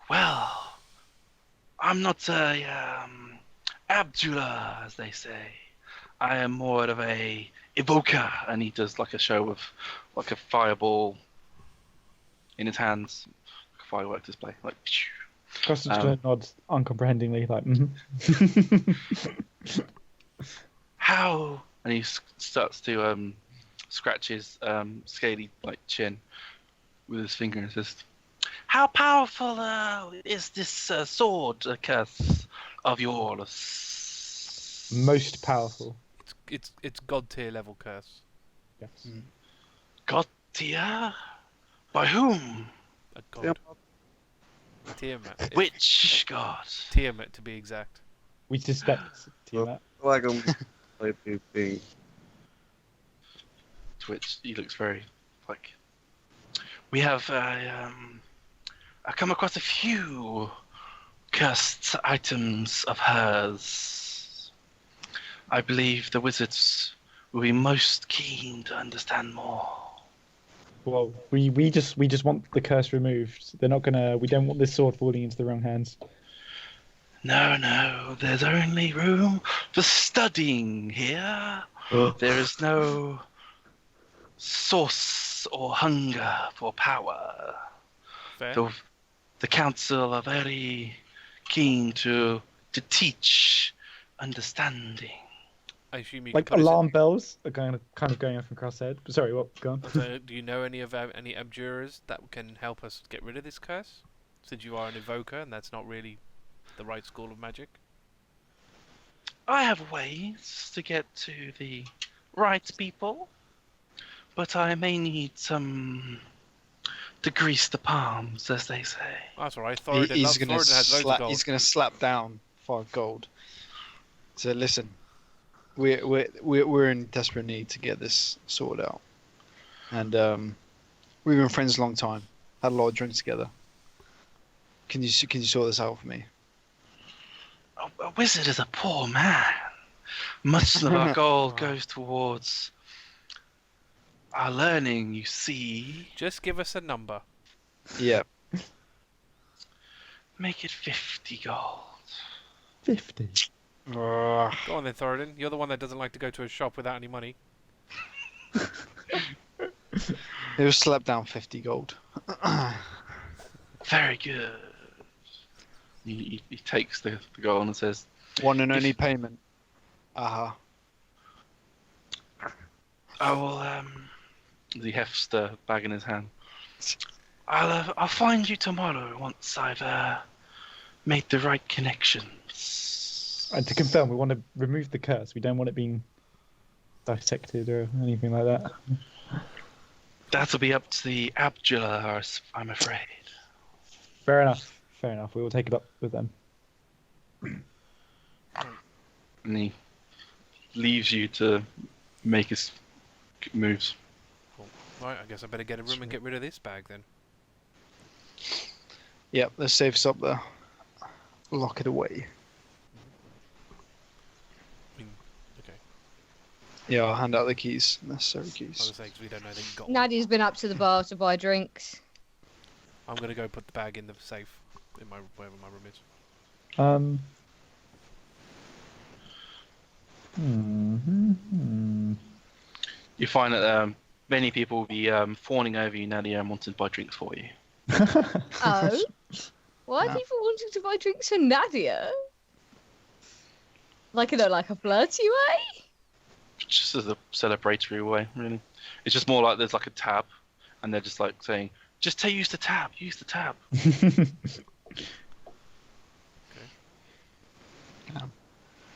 Well, I'm not a abjurer, as they say. I am more of a evoker, and he does like a show of like a fireball in his hands, like a firework display, like. Krusk is going to nod uncomprehendingly, like. How? And he starts to scratch his scaly like chin with his finger and says, "How powerful is this sword curse of yours?" Most powerful. It's god tier level curse. Yes. God tier? By whom? A god. Tiamat. Witch god. Tiamat, to be exact. We suspect Tiamat. Dragon like these things. To which he looks very like. We have I come across a few cursed items of hers. I believe the wizards will be most keen to understand more. Well, we just want the curse removed. They're not gonna. We don't want this sword falling into the wrong hands. No, there's only room for studying here. There is no source or hunger for power. Fair. The council are very keen to teach understanding. I assume you Like can put us alarm bells are kind of going off across head. Sorry, what? Go on. So, do you know any abjurers that can help us get rid of this curse? Since you are an evoker, and that's not really the right school of magic. I have ways to get to the right people, but I may need some to grease the palms, as they say. That's all right. Thoradin has loads of gold. He's gonna slap down 5 gold. So listen, we're in desperate need to get this sorted out, and we've been friends a long time. Had a lot of drinks together. Can you sort this out for me? A wizard is a poor man. Much of our gold goes towards our learning, you see. Just give us a number. Yeah. Make it 50 gold. 50. Go on then, Thoradin. You're the one that doesn't like to go to a shop without any money. It was slapped down 50 gold. Very good. He takes the gold and says, One and only payment. Aha. I will, he hefts the bag in his hand. I'll find you tomorrow once I've made the right connections. And to confirm, we want to remove the curse. We don't want it being dissected or anything like that. That'll be up to the abjurers, I'm afraid. Fair enough. Fair enough. We will take it up with them. And he leaves you to make his moves. Cool. Right, I guess I better get a room and get rid of this bag then. Yep, the safe's up there. Lock it away. Okay. Yeah, I'll hand out the keys. Necessary I was keys. gonna say, 'cause we don't know that you got one. Nadia's been up to the bar to buy drinks. I'm gonna go put the bag in the safe in my wherever my room is. You find that many people will be fawning over you, Nadia, and wanting to buy drinks for you. Oh? Why are No. people wanting to buy drinks for Nadia? Like in a flirty way? Just as a celebratory way, really. It's just more like there's like a tab, and they're just like saying, just use the tab, use the tab.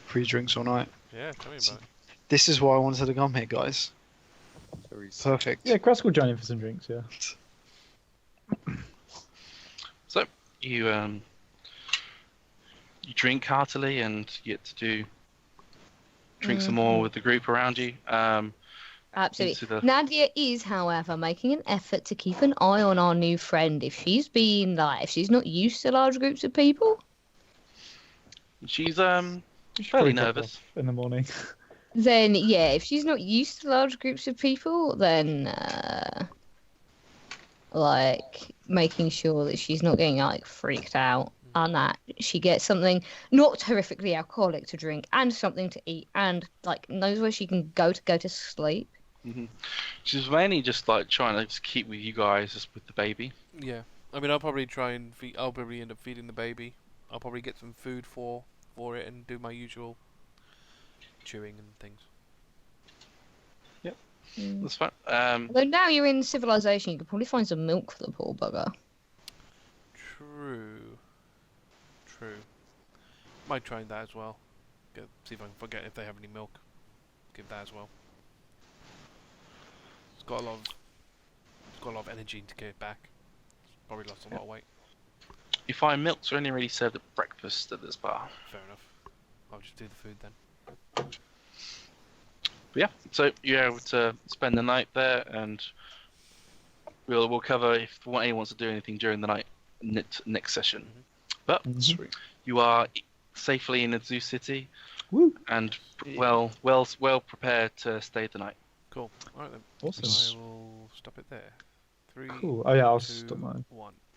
Free drinks all night. Yeah, tell me about it. This is why I wanted to come here, guys. Perfect. Yeah, Krusk will join in for some drinks, yeah. So you drink heartily, and you get to drink some more with the group around you. Absolutely. Into the- Nadia is, however, making an effort to keep an eye on our new friend. If she's not used to large groups of people, She's Probably fairly drop nervous. off in the morning. then yeah, if she's not used to large groups of people, then making sure that she's not getting freaked out and that she gets something not horrifically alcoholic to drink and something to eat and knows where she can go to sleep. She's mainly just trying to just keep with you guys, just with the baby. Yeah, I mean, I'll probably try and I'll probably end up feeding the baby. I'll probably get some food for it and do my usual chewing and things. That's fine. Although now you're in civilization, you could probably find some milk for the poor bugger. True. Might try that as well. See if I can forget if they have any milk. Give that as well. It's got a lot of energy to get it back. It's probably lost a lot of weight. You find milks are only really served at breakfast at this bar. Fair enough. I'll just do the food then. But yeah, so you're able to spend the night there, and we'll cover if anyone wants to do anything during the night next session. But Sweet. you are safely in Azu City, Woo. and well prepared to stay the night. Cool. Alright then. Awesome. I will stop it there. 3, Cool. Oh yeah, I'll 2, stop mine. 1.